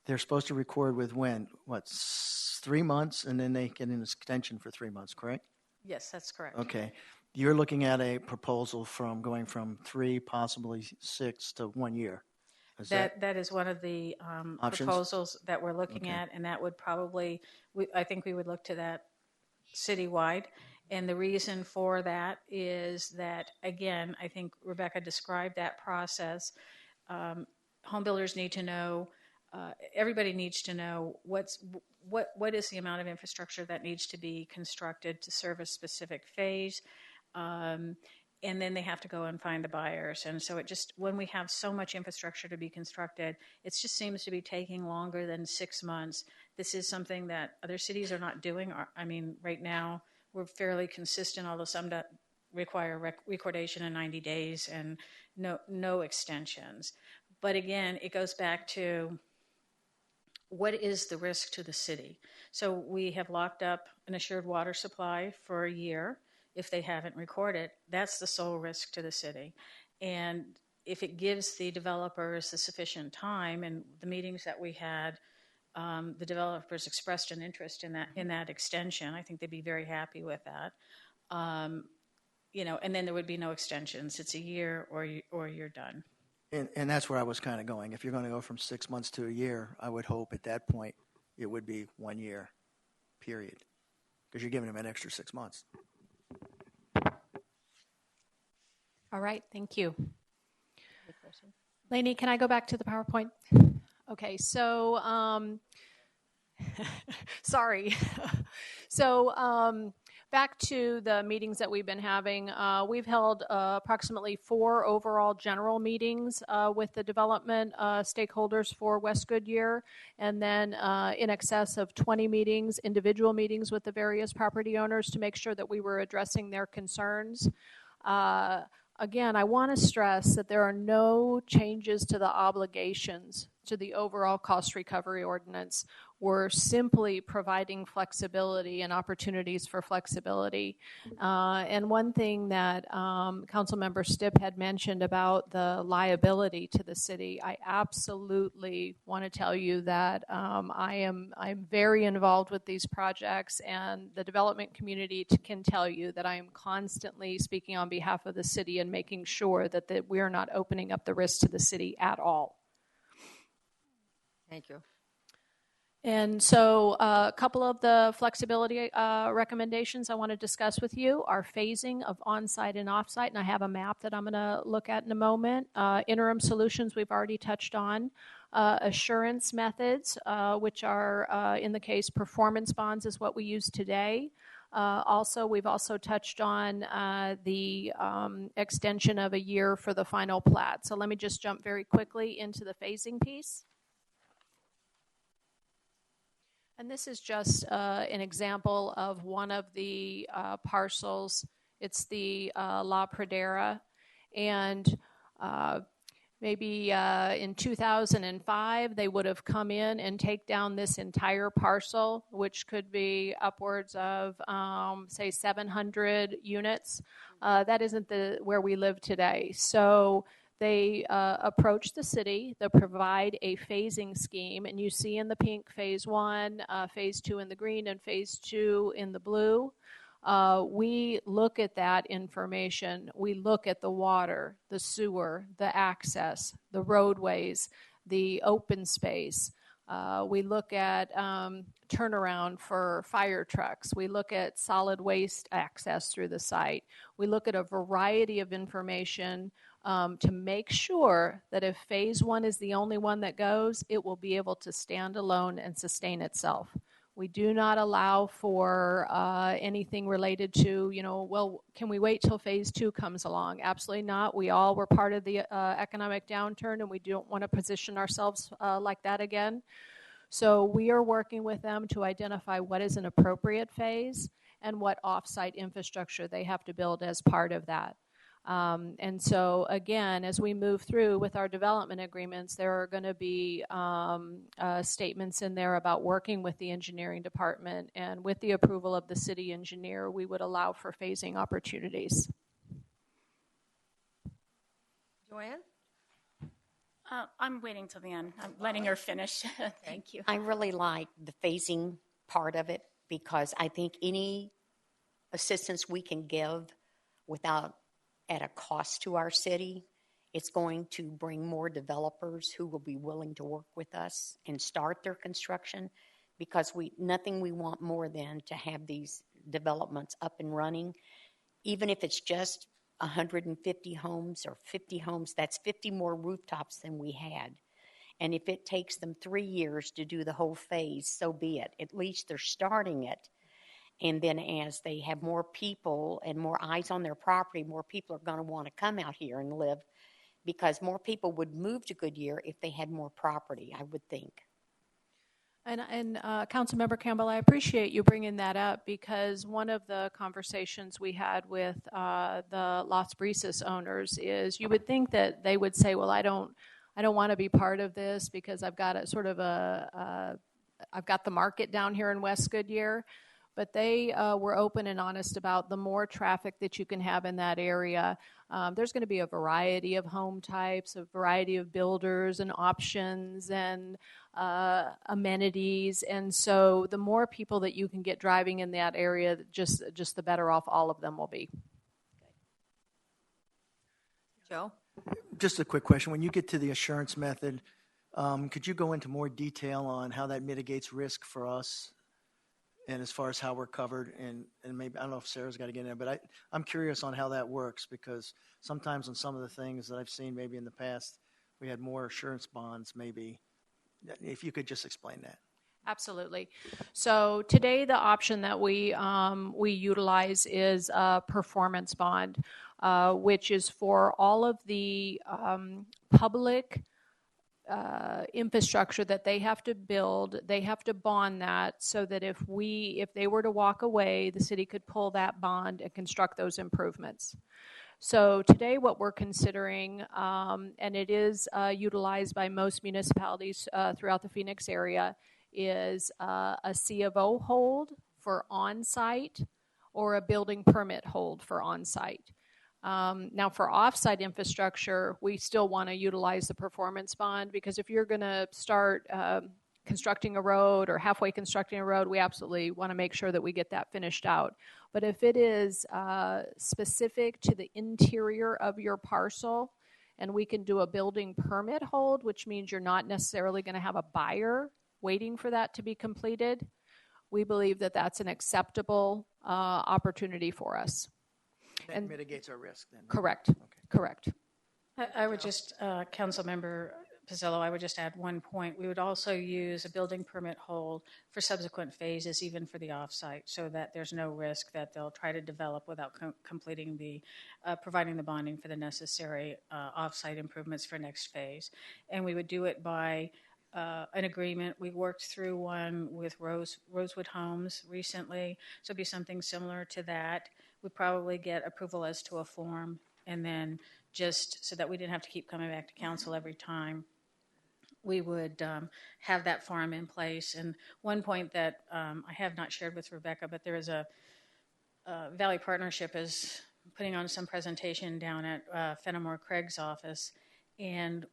they're supposed to record with when? 3 months, and then they get an extension for 3 months, correct? Yes, that's correct. Okay. You're looking at a proposal from going from 3, possibly 6 to 1 year. Is That is one of the Options? proposals that we're looking Okay. at, and that would probably, I think we would look to that citywide. And the reason for that is that, again, I think Rebecca described that process. Home builders need to know, everybody needs to know what is the amount of infrastructure that needs to be constructed to serve a specific phase. And then they have to go and find the buyers. And so when we have so much infrastructure to be constructed, it just seems to be taking longer than 6 months. This is something that other cities are not doing. I mean, right now, we're fairly consistent, although some require recordation in 90 days and no extensions. But again, it goes back to what is the risk to the city? So we have locked up an assured water supply for a year. If they haven't recorded, that's the sole risk to the city. And if it gives the developers the sufficient time, and the meetings that we had, the developers expressed an interest in that extension. I think they'd be very happy with that. And then there would be no extensions. It's a year or you're done. And that's where I was kind of going. If you're going to go from 6 months to a year, I would hope at that point it would be 1 year, period, because you're giving them an extra 6 months. All right, thank you. Lainey, can I go back to the PowerPoint? Okay, so, sorry. So back to the meetings that we've been having. We've held approximately 4 overall general meetings with the development stakeholders for West Goodyear, and then in excess of 20 meetings, individual meetings with the various property owners to make sure that we were addressing their concerns. Again, I want to stress that there are no changes to the obligations to the overall cost recovery ordinance. We're simply providing flexibility and opportunities for flexibility. And one thing that Councilmember Stipp had mentioned about the liability to the city, I absolutely want to tell you that I'm very involved with these projects, and the development community can tell you that I am constantly speaking on behalf of the city and making sure that we are not opening up the risk to the city at all. Thank you. And so a couple of the flexibility recommendations I want to discuss with you are phasing of on-site and off-site, and I have a map that I'm going to look at in a moment. Interim solutions we've already touched on. Assurance methods, which are, in the case, performance bonds is what we use today. We've also touched on the extension of a year for the final plat. So let me just jump very quickly into the phasing piece. And this is just an example of one of the parcels. It's the La Pradera. And maybe in 2005, they would have come in and take down this entire parcel, which could be upwards of, say, 700 units. That isn't where we live today. So they approach the city, they provide a phasing scheme, and you see in the pink phase 1, phase 2 in the green, and phase 2 in the blue. We look at that information. We look at the water, the sewer, the access, the roadways, the open space. We look at turnaround for fire trucks. We look at solid waste access through the site. We look at a variety of information to make sure that if phase 1 is the only one that goes, it will be able to stand alone and sustain itself. We do not allow for anything related to, can we wait till phase 2 comes along? Absolutely not. We all were part of the economic downturn, and we don't want to position ourselves like that again. So we are working with them to identify what is an appropriate phase and what off-site infrastructure they have to build as part of that. And so, again, as we move through with our development agreements, there are going to be statements in there about working with the engineering department, and with the approval of the city engineer, we would allow for phasing opportunities. Joanne? I'm waiting till the end. I'm letting her finish. Thank you. I really like the phasing part of it because I think any assistance we can give without at a cost to our city, it's going to bring more developers who will be willing to work with us and start their construction, because nothing we want more than to have these developments up and running. Even if it's just 150 homes or 50 homes, that's 50 more rooftops than we had. And if it takes them 3 years to do the whole phase, so be it. At least they're starting it. And then as they have more people and more eyes on their property, more people are going to want to come out here and live, because more people would move to Goodyear if they had more property, I would think. And Councilmember Campbell, I appreciate you bringing that up, because one of the conversations we had with the Las Brisas owners is, you would think that they would say, well, I don't want to be part of this because I've got I've got the market down here in West Goodyear. But they were open and honest about the more traffic that you can have in that area. There's going to be a variety of home types, a variety of builders and options and amenities. And so the more people that you can get driving in that area, just the better off all of them will be. Joe? Just a quick question. When you get to the assurance method, could you go into more detail on how that mitigates risk for us? And as far as how we're covered, and maybe, I don't know if Sarah's got to get in there, but I'm curious on how that works, because sometimes on some of the things that I've seen maybe in the past, we had more assurance bonds maybe. If you could just explain that. Absolutely. So today the option that we utilize is a performance bond, which is for all of the public infrastructure that they have to build. They have to bond that so that if they were to walk away, the city could pull that bond and construct those improvements. So today what we're considering, and it is utilized by most municipalities throughout the Phoenix area, is a C of O hold for on-site or a building permit hold for on-site. Now, for off-site infrastructure, we still want to utilize the performance bond, because if you're going to start constructing a road or halfway constructing a road, we absolutely want to make sure that we get that finished out. But if it is specific to the interior of your parcel, and we can do a building permit hold, which means you're not necessarily going to have a buyer waiting for that to be completed, we believe that that's an acceptable opportunity for us. That mitigates our risk then. Correct. Okay. Correct. I would just, Councilmember Pizzillo, I would just add one point. We would also use a building permit hold for subsequent phases, even for the offsite, so that there's no risk that they'll try to develop without completing providing the bonding for the necessary offsite improvements for next phase. And we would do it by an agreement. We worked through one with Rosewood Homes recently, so it'd be something similar to that. We'd probably get approval as to a form, and then just so that we didn't have to keep coming back to council every time, we would have that form in place. And one point that I have not shared with Rebecca, but there is a Valley Partnership is putting on some presentation down at Fenimore Craig's office, and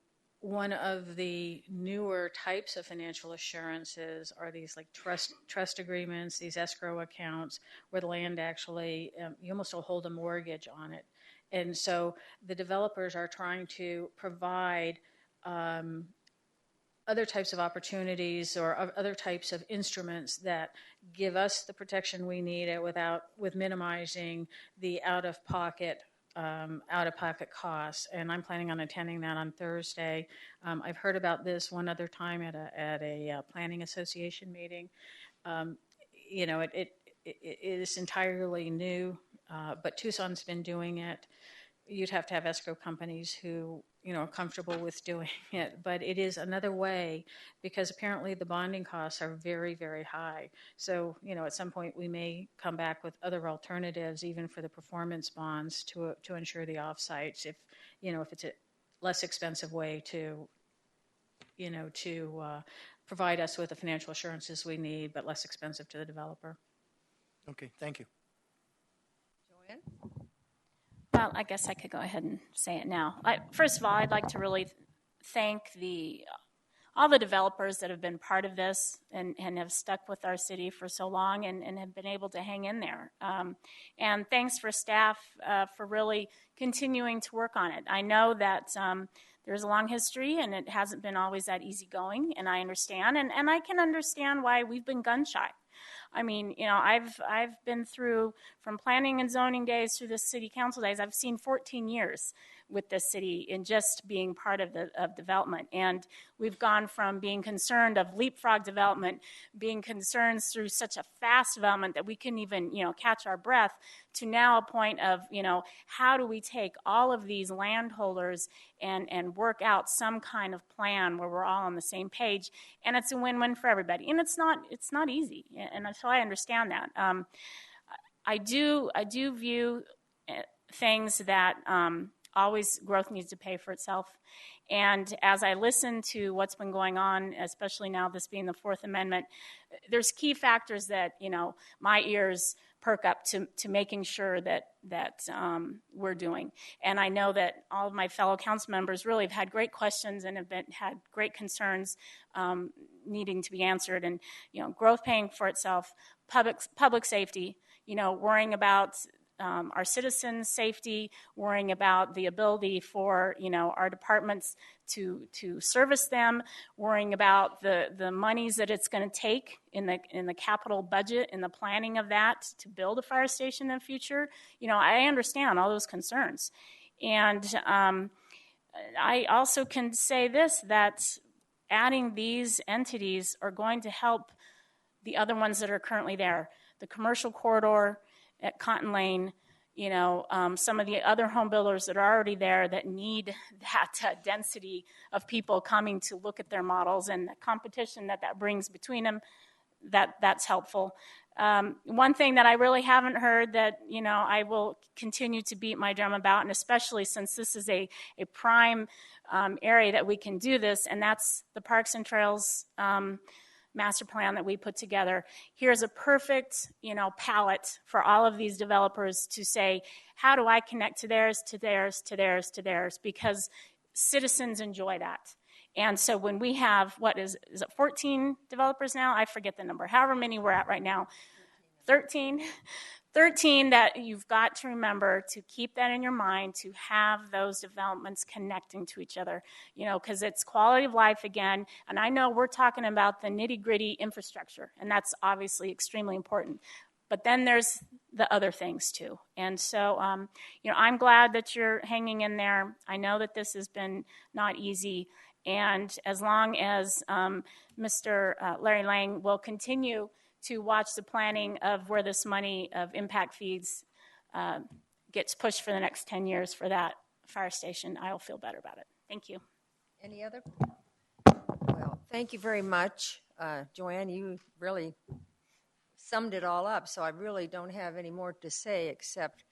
one of the newer types of financial assurances are these like trust agreements, these escrow accounts where the land actually, you almost will hold a mortgage on it. And so the developers are trying to provide other types of opportunities or other types of instruments that give us the protection we need with minimizing the out-of-pocket costs. And I'm planning on attending that on Thursday. I've heard about this one other time at a planning association meeting. It is entirely new, but Tucson's been doing it. you'd have to have escrow companies who, are comfortable with doing it. But it is another way, because apparently the bonding costs are very, very high. So, at some point we may come back with other alternatives, even for the performance bonds, to ensure the offsites, if it's a less expensive way to provide us with the financial assurances we need, but less expensive to the developer. Okay, thank you. Joanne? Well, I guess I could go ahead and say it now. First of all, I'd like to really thank all the developers that have been part of this and have stuck with our city for so long and have been able to hang in there. And thanks for staff for really continuing to work on it. I know that there's a long history and it hasn't been always that easygoing, and I understand. And I can understand why we've been gun shy. I mean, I've been through, from planning and zoning days through the city council days, I've seen 14 years with this city in just being part of development. And we've gone from being concerned of leapfrog development, being concerned through such a fast development that we couldn't even, catch our breath, to now a point of, how do we take all of these landholders and work out some kind of plan where we're all on the same page, and it's a win-win for everybody. And it's not easy, and so I understand that. I do view things that always growth needs to pay for itself. And as I listen to what's been going on, especially now this being the Fourth Amendment, there's key factors that, my ears perk up to making sure that we're doing. And I know that all of my fellow council members really have had great questions and have had great concerns needing to be answered. And, growth paying for itself, public safety, worrying about our citizens' safety, worrying about the ability for our departments to service them, worrying about the monies that it's going to take in the capital budget and the planning of that to build a fire station in the future. I understand all those concerns, and I also can say this, that adding these entities are going to help the other ones that are currently there, the commercial corridor at Cotton Lane, some of the other home builders that are already there that need that density of people coming to look at their models, and the competition that brings between them, that's helpful. One thing that I really haven't heard that, I will continue to beat my drum about, and especially since this is a prime area that we can do this, and that's the Parks and Trails master plan that we put together. Here's a perfect, palette for all of these developers to say, how do I connect to theirs, to theirs, to theirs, to theirs? Because citizens enjoy that. And so when we have, is it 14 developers now? I forget the number. However many we're at right now. 13 that you've got to remember to keep that in your mind, to have those developments connecting to each other, because it's quality of life again. And I know we're talking about the nitty-gritty infrastructure, and that's obviously extremely important. But then there's the other things too. And so, I'm glad that you're hanging in there. I know that this has been not easy. And as long as Mr. Larry Lang will continue to watch the planning of where this money of impact fees gets pushed for the next 10 years for that fire station, I'll feel better about it. Thank you. Any other? Well, thank you very much. Joanne, you really summed it all up, so I really don't have any more to say except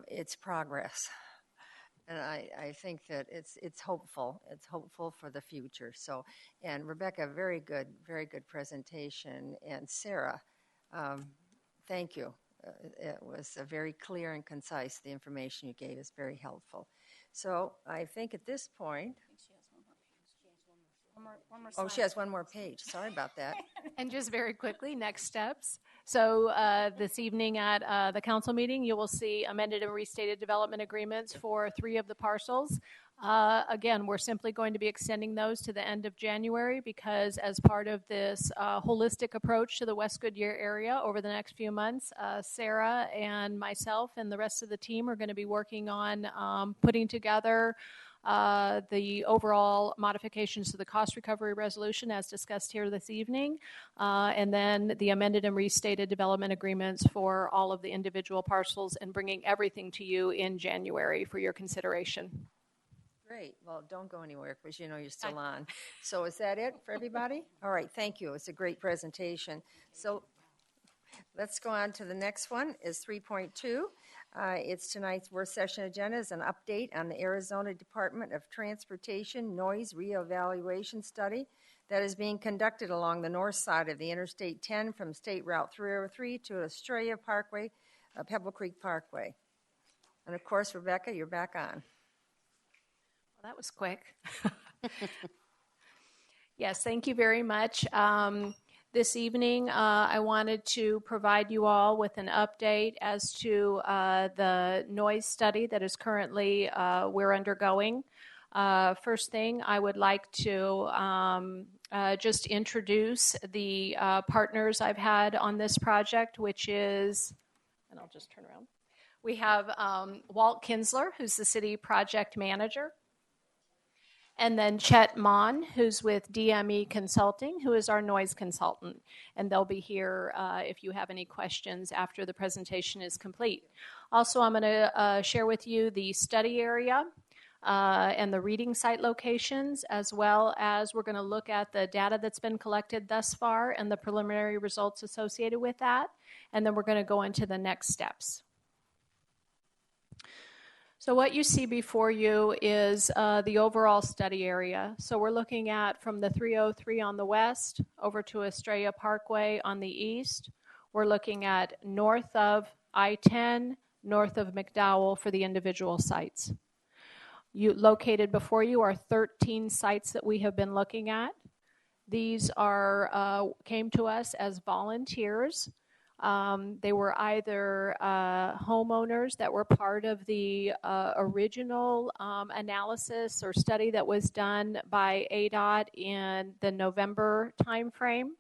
it's progress. And I think that it's hopeful. It's hopeful for the future. So, and Rebecca, very good presentation. And Sarah, thank you. It was very clear and concise. The information you gave is very helpful. So I think at this point, One more oh, slide. she has one more page. Sorry about that. And just very quickly, next steps. So this evening at the council meeting, you will see amended and restated development agreements for 3 of the parcels. Again, we're simply going to be extending those to the end of January because as part of this holistic approach to the West Goodyear area over the next few months, Sarah and myself and the rest of the team are going to be working on putting together the overall modifications to the cost recovery resolution as discussed here this evening, and then the amended and restated development agreements for all of the individual parcels, and bringing everything to you in January for your consideration. Great. Well, don't go anywhere because you know you're still on. So is that it for everybody? All right. Thank you. It's a great presentation. So let's go on to the next one is 3.2. It's tonight's work session agenda is an update on the Arizona Department of Transportation Noise Reevaluation Study that is being conducted along the north side of the Interstate 10 from State Route 303 to Estrella Parkway, Pebble Creek Parkway. And of course, Rebecca, you're back on. Well, that was quick. Yes, thank you very much. This evening, I wanted to provide you all with an update as to the noise study that is currently we're undergoing. First thing, I would like to just introduce the partners I've had on this project, which is, and I'll just turn around. We have Walt Kinsler, who's the city project manager. And then Chet Mon, who's with DME Consulting, who is our noise consultant. And they'll be here if you have any questions after the presentation is complete. Also, I'm going to share with you the study area and the reading site locations, as well as we're going to look at the data that's been collected thus far and the preliminary results associated with that. And then we're going to go into the next steps. So what you see before you is the overall study area. So we're looking at from the 303 on the west over to Estrella Parkway on the east. We're looking at north of I-10, north of McDowell for the individual sites. Located before you are 13 sites that we have been looking at. These came to us as volunteers. They were either homeowners that were part of the original analysis or study that was done by ADOT in the November timeframe.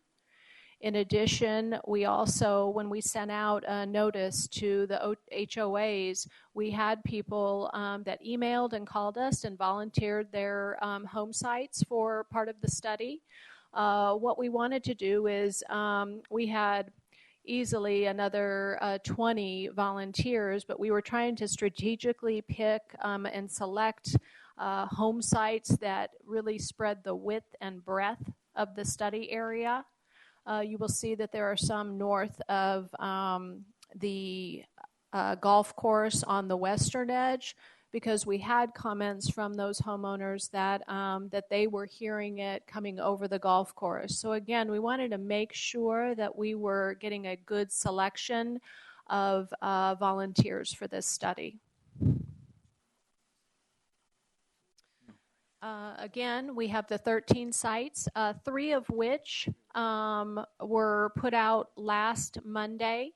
In addition, we also, when we sent out a notice to the HOAs, we had people that emailed and called us and volunteered their home sites for part of the study. What we wanted to do is we had easily another 20 volunteers, but we were trying to strategically pick and select home sites that really spread the width and breadth of the study area. You will see that there are some north of the golf course on the western edge, because we had comments from those homeowners that they were hearing it coming over the golf course. So again, we wanted to make sure that we were getting a good selection of volunteers for this study. Again, we have the 13 sites, 3 of which were put out last Monday.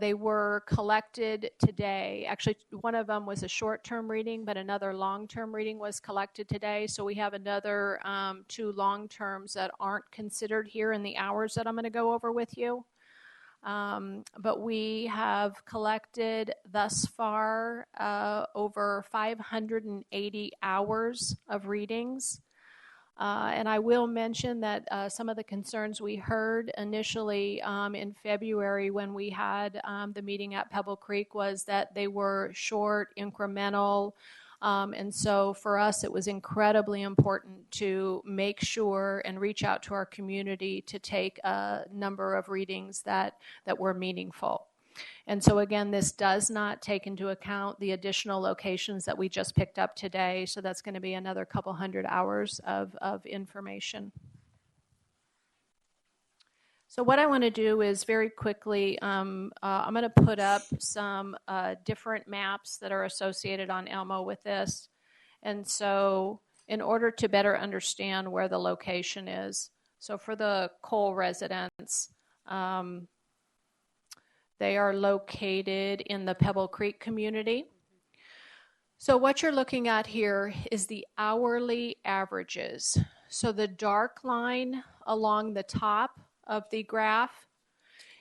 They were collected today. Actually, one of them was a short-term reading, but another long-term reading was collected today. So we have another 2 long-terms that aren't considered here in the hours that I'm going to go over with you. But we have collected thus far over 580 hours of readings. And I will mention that some of the concerns we heard initially in February when we had the meeting at Pebble Creek was that they were short, incremental. And so for us, it was incredibly important to make sure and reach out to our community to take a number of readings that were meaningful. And so again, this does not take into account the additional locations that we just picked up today. So that's going to be another couple hundred hours of information. So what I want to do is very quickly, I'm going to put up some different maps that are associated on Elmo with this. And so in order to better understand where the location is, so for the Cole residents, they are located in the Pebble Creek community. So what you're looking at here is the hourly averages. So the dark line along the top of the graph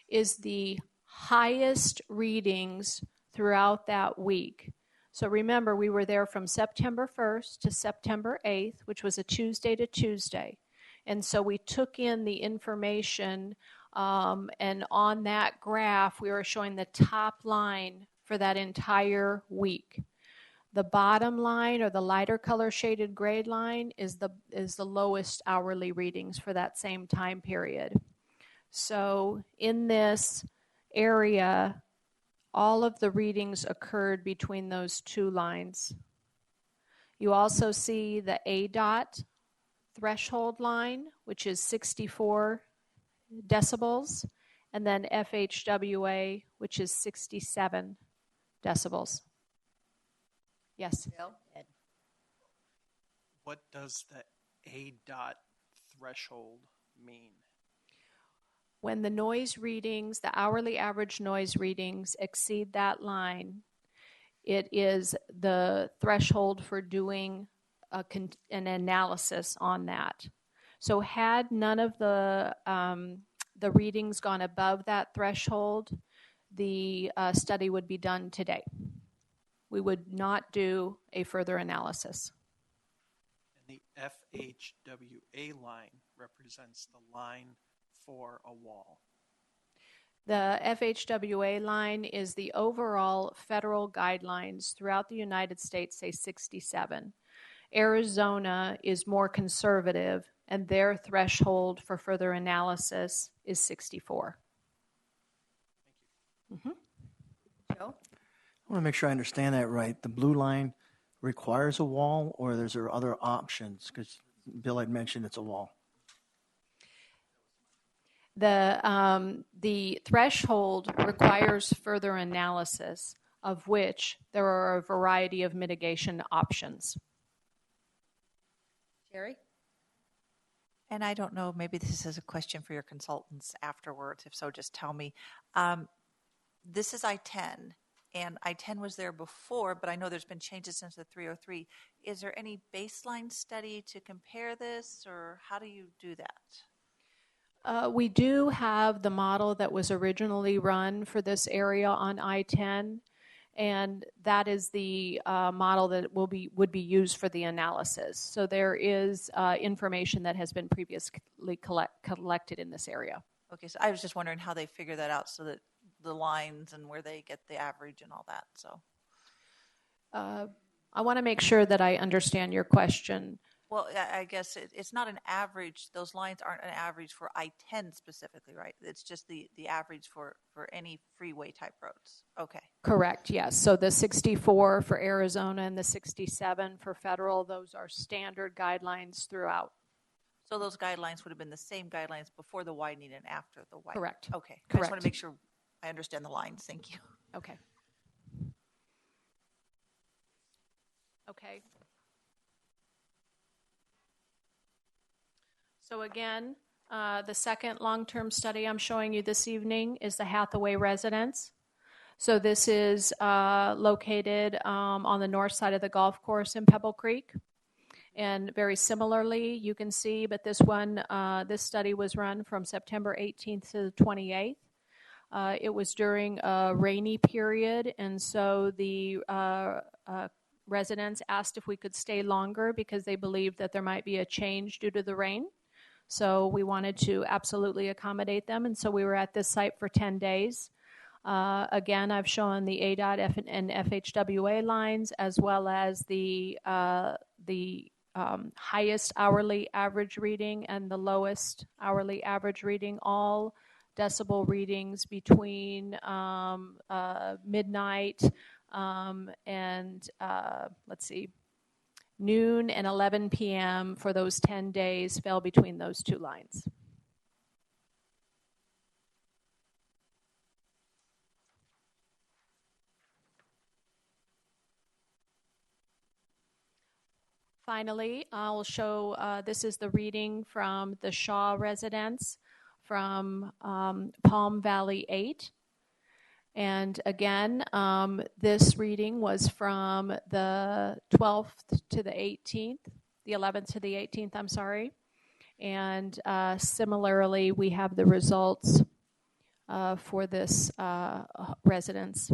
is the highest readings throughout that week. So remember, we were there from September 1st to September 8th, which was a Tuesday to Tuesday. And so we took in the information, and on that graph, we were showing the top line for that entire week. The bottom line, or the lighter color shaded grade line, is the lowest hourly readings for that same time period. So in this area, all of the readings occurred between those two lines. You also see the ADOT threshold line, which is 64 decibels, and then FHWA, which is 67 decibels. Yes? Bill? What does the ADOT threshold mean? When the noise readings, the hourly average noise readings exceed that line, it is the threshold for doing an analysis on that. So had none of the readings gone above that threshold, the study would be done today. We would not do a further analysis. And the FHWA line represents the line for a wall. The FHWA line is the overall federal guidelines throughout the United States, say 67. Arizona is more conservative, and their threshold for further analysis is 64. Joe? I want to make sure I understand that right. The blue line requires a wall, or is there other options? Because Bill had mentioned it's a wall. The threshold requires further analysis, of which there are a variety of mitigation options. Jerry? And I don't know, maybe this is a question for your consultants afterwards. If so, just tell me. This is I-10, and I-10 was there before, but I know there's been changes since the 303. Is there any baseline study to compare this, or how do you do that? We do have the model that was originally run for this area on I-10, and that is the model that would be used for the analysis. So there is information that has been previously collected in this area. Okay, so I was just wondering how they figure that out, so that the lines and where they get the average and all that. So I want to make sure that I understand your question. Well, I guess it's not an average. Those lines aren't an average for I-10 specifically, right? It's just the average for any freeway type roads. Okay. Correct, yes. So the 64 for Arizona and the 67 for federal, those are standard guidelines throughout. So those guidelines would have been the same guidelines before the widening and after the widening. Correct. Okay. Correct. I just want to make sure I understand the lines. Thank you. Okay. Okay. So again, the second long-term study I'm showing you this evening is the Hathaway residence. So this is located on the north side of the golf course in Pebble Creek. And very similarly, you can see, but this study was run from September 18th to the 28th. It was during a rainy period, and so the residents asked if we could stay longer because they believed that there might be a change due to the rain. So we wanted to absolutely accommodate them, and so we were at this site for 10 days. Again, I've shown the ADOT and FHWA lines, as well as the highest hourly average reading and the lowest hourly average reading, all decibel readings between midnight and noon and 11 p.m. for those 10 days fell between those two lines. Finally, I'll show, this is the reading from the Shaw residence from Palm Valley 8. And again, this reading was from the 12th to the 18th, the 11th to the 18th, I'm sorry. And similarly, we have the results for this residence.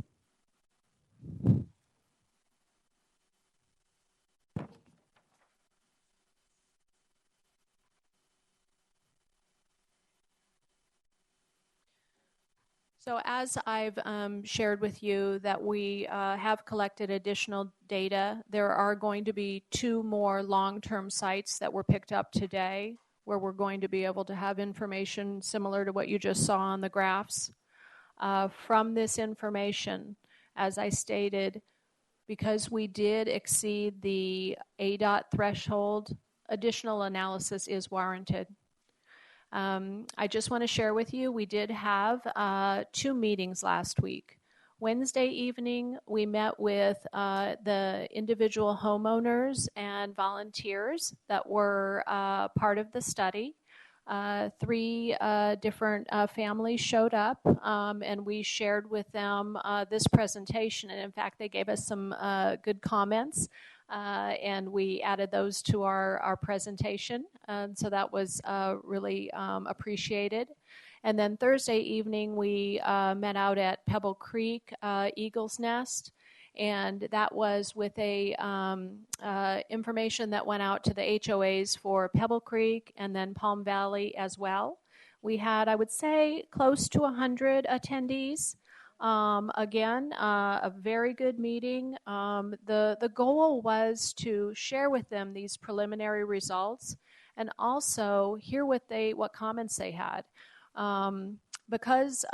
So as I've shared with you that we have collected additional data, there are going to be 2 more long-term sites that were picked up today where we're going to be able to have information similar to what you just saw on the graphs. From this information, as I stated, because we did exceed the ADOT threshold, additional analysis is warranted. I just want to share with you, we did have 2 meetings last week. Wednesday evening, we met with the individual homeowners and volunteers that were part of the study. 3 different families showed up, and we shared with them this presentation. And in fact, they gave us some good comments. And we added those to our presentation. So that was really appreciated. And then Thursday evening, we met out at Pebble Creek, Eagle's Nest. And that was with a information that went out to the HOAs for Pebble Creek and then Palm Valley as well. We had, I would say, close to 100 attendees. Again, a very good meeting. The goal was to share with them these preliminary results and also hear what comments they had. Because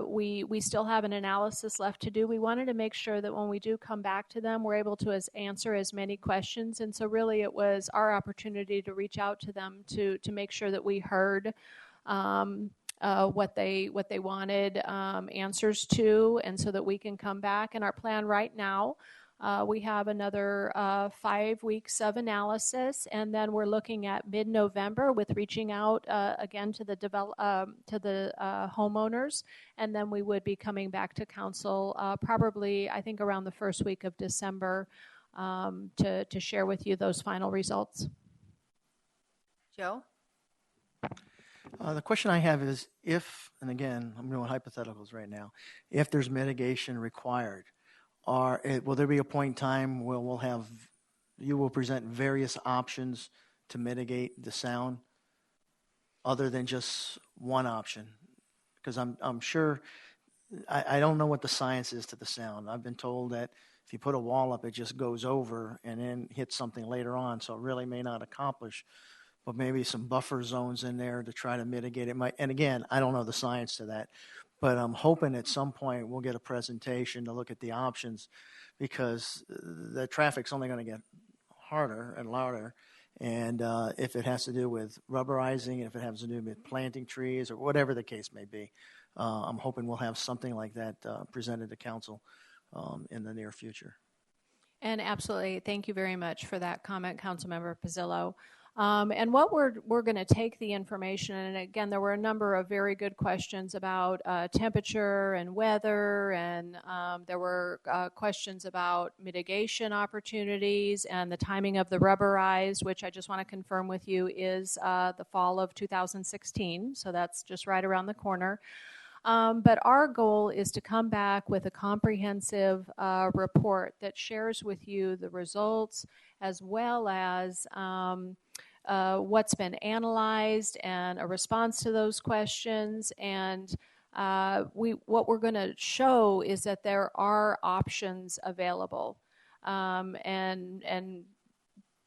we still have an analysis left to do, we wanted to make sure that when we do come back to them, we're able to answer as many questions. And so really it was our opportunity to reach out to them to make sure that we heard what they wanted answers to, and so that we can come back. And our plan right now, we have another 5 weeks of analysis, and then we're looking at mid-November with reaching out again to the homeowners, and then we would be coming back to council probably, I think, around the first week of December to share with you those final results. Joe? The question I have is if, and again, I'm doing hypotheticals right now, if there's mitigation required, will there be a point in time where you will present various options to mitigate the sound other than just one option? Because I'm sure, I don't know what the science is to the sound. I've been told that if you put a wall up, it just goes over and then hits something later on, so it really may not accomplish. But maybe some buffer zones in there to try to mitigate it. And again, I don't know the science to that, but I'm hoping at some point we'll get a presentation to look at the options, because the traffic's only going to get harder and louder. And if it has to do with rubberizing, if it has to do with planting trees or whatever the case may be, I'm hoping we'll have something like that presented to council in the near future. And absolutely, thank you very much for that comment, Councilmember Pizzillo. And what we're going to take the information, and again, there were a number of very good questions about temperature and weather, and there were questions about mitigation opportunities and the timing of the rubberized, which I just want to confirm with you is the fall of 2016, so that's just right around the corner. But our goal is to come back with a comprehensive report that shares with you the results as well as what's been analyzed and a response to those questions. And what we're going to show is that there are options available, and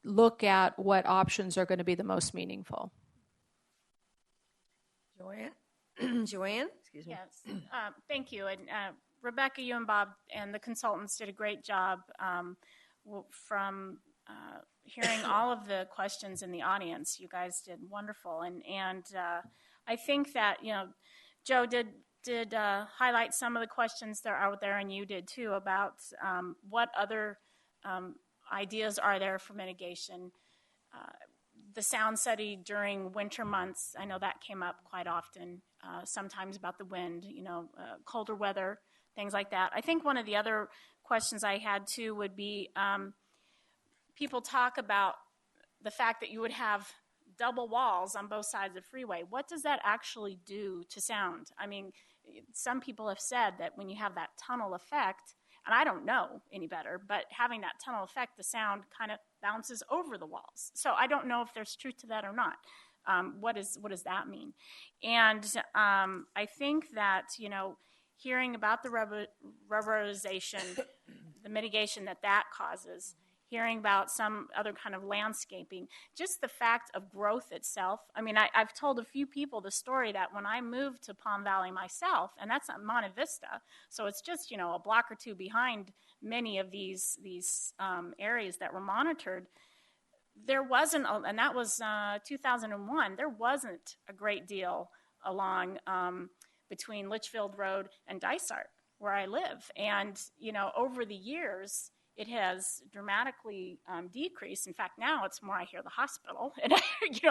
look at what options are going to be the most meaningful. Joanne? Excuse me. Yes, thank you. And Rebecca, you and Bob and the consultants did a great job from hearing all of the questions in the audience. You guys did wonderful. And I think that, Joe did highlight some of the questions that are out there, and you did too, about what other ideas are there for mitigation. The sound study during winter months, I know that came up quite often, sometimes about the wind, colder weather, things like that. I think one of the other questions I had too would be people talk about the fact that you would have double walls on both sides of the freeway. What does that actually do to sound? I mean, some people have said that when you have that tunnel effect, and I don't know any better, but having that tunnel effect, the sound kind of bounces over the walls. So I don't know if there's truth to that or not. What does that mean? And I think that, hearing about the rubberization, the mitigation that causes, hearing about some other kind of landscaping, just the fact of growth itself. I mean, I've told a few people the story that when I moved to Palm Valley myself, and that's at Monte Vista, so it's just, a block or two behind many of these areas that were monitored, there wasn't, and that was 2001, there wasn't a great deal along between Litchfield Road and Dysart, where I live. And, over the years, it has dramatically decreased. In fact, now it's more I hear the hospital. And,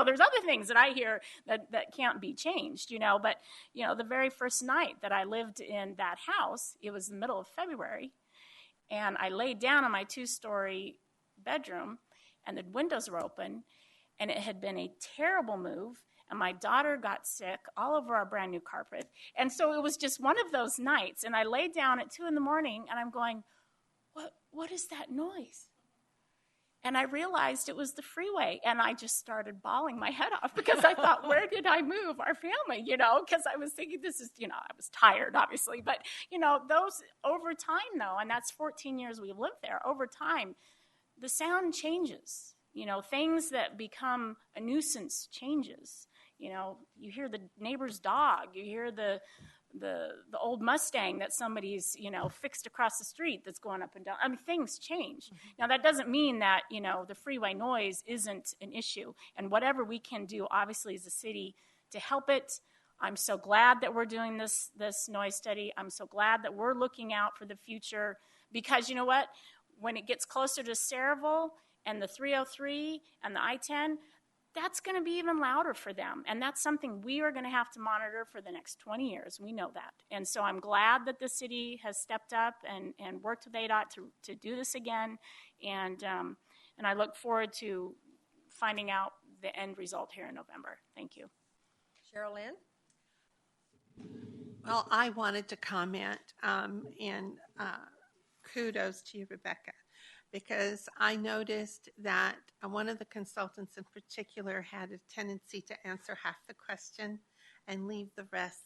there's other things that I hear that can't be changed, But, the very first night that I lived in that house, it was the middle of February, and I laid down in my 2-story bedroom, and the windows were open, and it had been a terrible move, and my daughter got sick all over our brand new carpet. And so it was just one of those nights, and I laid down at 2 a.m, and I'm going, what is that noise? And I realized it was the freeway, and I just started bawling my head off because I thought, where did I move our family, because I was thinking this is, I was tired, obviously, but, those over time, though, and that's 14 years we've lived there, over time, the sound changes, things that become a nuisance changes. You hear the neighbor's dog, you hear the old Mustang that somebody's, fixed across the street that's going up and down. I mean, things change. Mm-hmm. Now, that doesn't mean that, the freeway noise isn't an issue. And whatever we can do, obviously, as a city to help it, I'm so glad that we're doing this noise study. I'm so glad that we're looking out for the future because, you know what? When it gets closer to Saraville and the 303 and the I-10, that's going to be even louder for them. And that's something we are going to have to monitor for the next 20 years. We know that. And so I'm glad that the city has stepped up and worked with ADOT to do this again. And I look forward to finding out the end result here in November. Thank you. Cheryl Lynn? Well, I wanted to comment and kudos to you, Rebecca, because I noticed that one of the consultants in particular had a tendency to answer half the question and leave the rest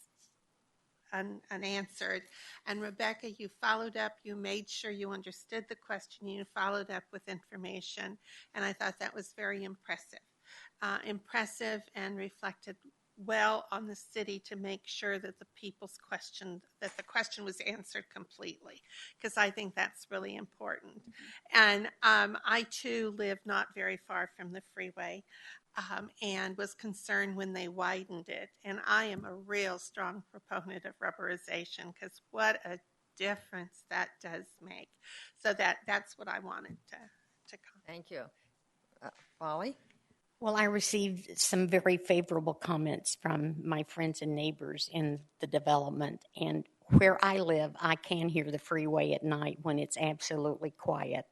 unanswered. And Rebecca, you followed up, you made sure you understood the question, you followed up with information, and I thought that was very impressive. Impressive and reflected well on the city to make sure that the the question was answered completely, because I think that's really important. And I too live not very far from the freeway and was concerned when they widened it. And I am a real strong proponent of rubberization because what a difference that does make. So that's what I wanted to comment. Thank you. Molly? Well, I received some very favorable comments from my friends and neighbors in the development. And where I live, I can hear the freeway at night when it's absolutely quiet.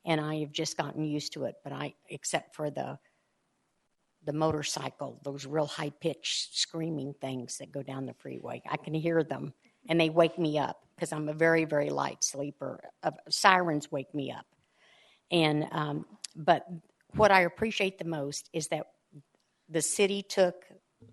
And I have just gotten used to it, but except for the motorcycle, those real high-pitched screaming things that go down the freeway, I can hear them, and they wake me up because I'm a very, very light sleeper. Sirens wake me up. And but what I appreciate the most is that the city took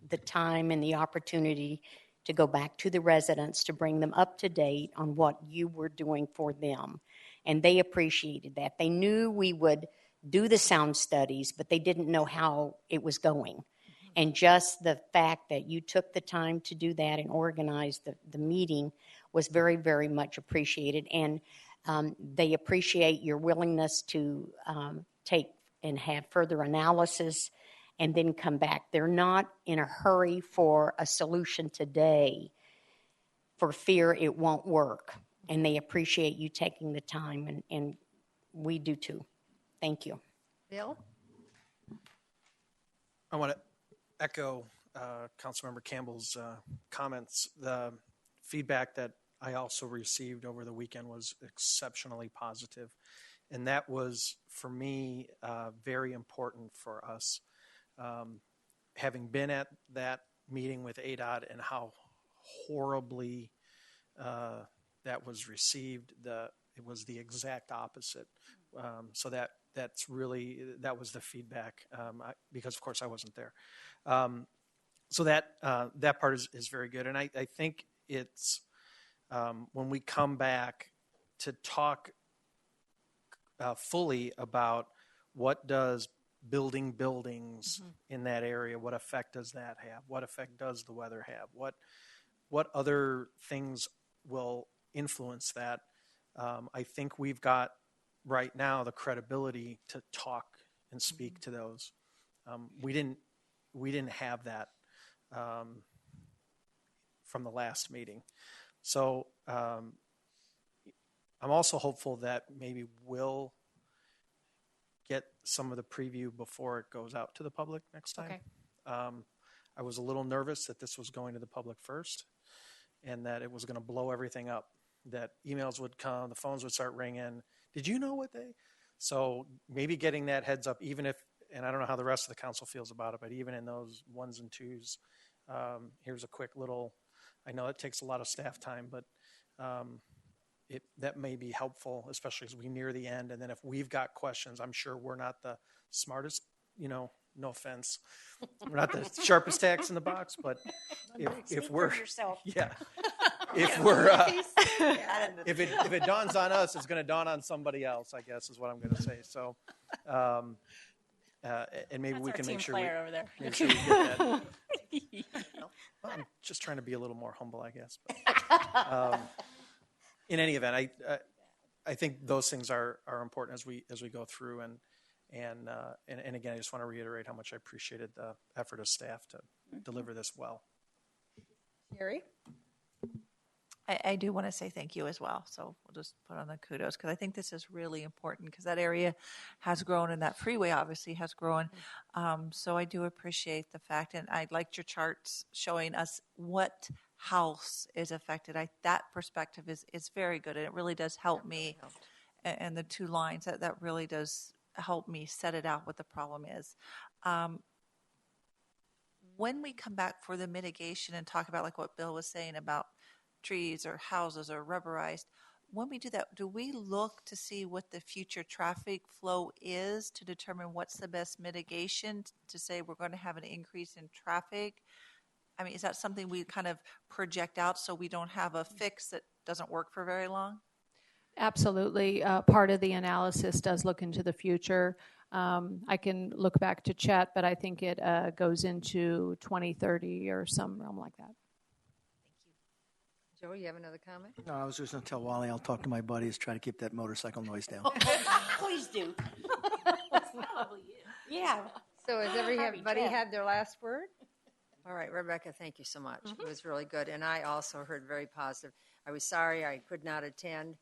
the time and the opportunity to go back to the residents to bring them up to date on what you were doing for them. And they appreciated that. They knew we would do the sound studies, but they didn't know how it was going. Mm-hmm. And just the fact that you took the time to do that and organize the meeting was very, very much appreciated. And they appreciate your willingness to take and have further analysis and then come back. They're not in a hurry for a solution today for fear it won't work. And they appreciate you taking the time, and we do too. Thank you. Bill? I want to echo Councilmember Campbell's comments. The feedback that I also received over the weekend was exceptionally positive. And that was, for me, very important for us. Having been at that meeting with ADOT and how horribly that was received, it was the exact opposite. So that was the feedback, because, of course, I wasn't there. So that part is very good. And I think it's when we come back to talk fully about what does building buildings in that area, what effect does that have? What effect does the weather have? What other things will influence that? I think we've got right now the credibility to talk and speak to those. We didn't have that from the last meeting. So I'm also hopeful that maybe we'll get some of the preview before it goes out to the public next time. Okay. I was a little nervous that this was going to the public first and that it was going to blow everything up, that emails would come, the phones would start ringing. Did you know what they? So maybe getting that heads up, even if, and I don't know how the rest of the council feels about it, but even in those ones and twos, here's a quick little, I know it takes a lot of staff time, but that may be helpful, especially as we near the end. And then if we've got questions, I'm sure we're not the smartest, no offense. We're not the sharpest tacks in the box, but if we're, yourself. yeah, if we're, if it dawns on us, it's going to dawn on somebody else, I guess is what I'm going to say. So, and maybe we can make sure we, over there. make sure we get that. Well, I'm just trying to be a little more humble, I guess. But, in any event, I think those things are important as we go through, and again, I just want to reiterate how much I appreciated the effort of staff to deliver this well. Gary? I do want to say thank you as well. So we'll just put on the kudos because I think this is really important because that area has grown and that freeway obviously has grown. So I do appreciate the fact, and I liked your charts showing us what house is affected. That perspective is very good, and it really does help me. And the two lines, that really does help me set it out what the problem is. When we come back for the mitigation and talk about like what Bill was saying about trees or houses or rubberized, when we do that, do we look to see what the future traffic flow is to determine what's the best mitigation to say we're going to have an increase in traffic? I mean, is that something we kind of project out so we don't have a fix that doesn't work for very long? Absolutely. Part of the analysis does look into the future. I can look back to Chet, but I think it goes into 2030 or some realm like that. Joe, you have another comment? No, I was just going to tell Wally I'll talk to my buddies, try to keep that motorcycle noise down. Please do. Yeah. So has everybody Jeff. had their last word? All right, Rebecca, thank you so much. It was really good, and I also heard very positive. I was sorry I could not attend.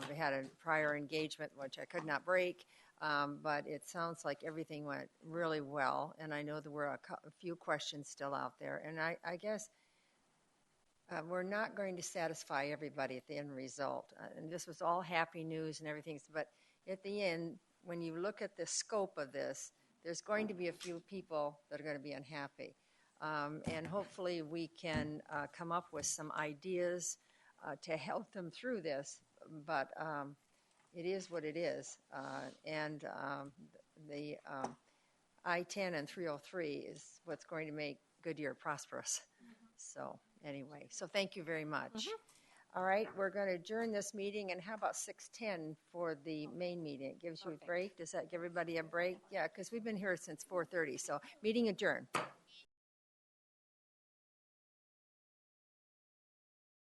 We had a prior engagement, which I could not break, but it sounds like everything went really well, and I know there were a few questions still out there, and I guess we're not going to satisfy everybody at the end result, and this was all happy news and everything, but at the end, when you look at the scope of this, there's going to be a few people that are going to be unhappy. And hopefully we can come up with some ideas to help them through this. But it is what it is. And the I-10 and 303 is what's going to make Goodyear prosperous. So anyway, so thank you very much. All right, we're going to adjourn this meeting. And how about 6:10 for the main meeting? It gives you a break. Does that give everybody a break? Yeah, because we've been here since 4:30. So meeting adjourned.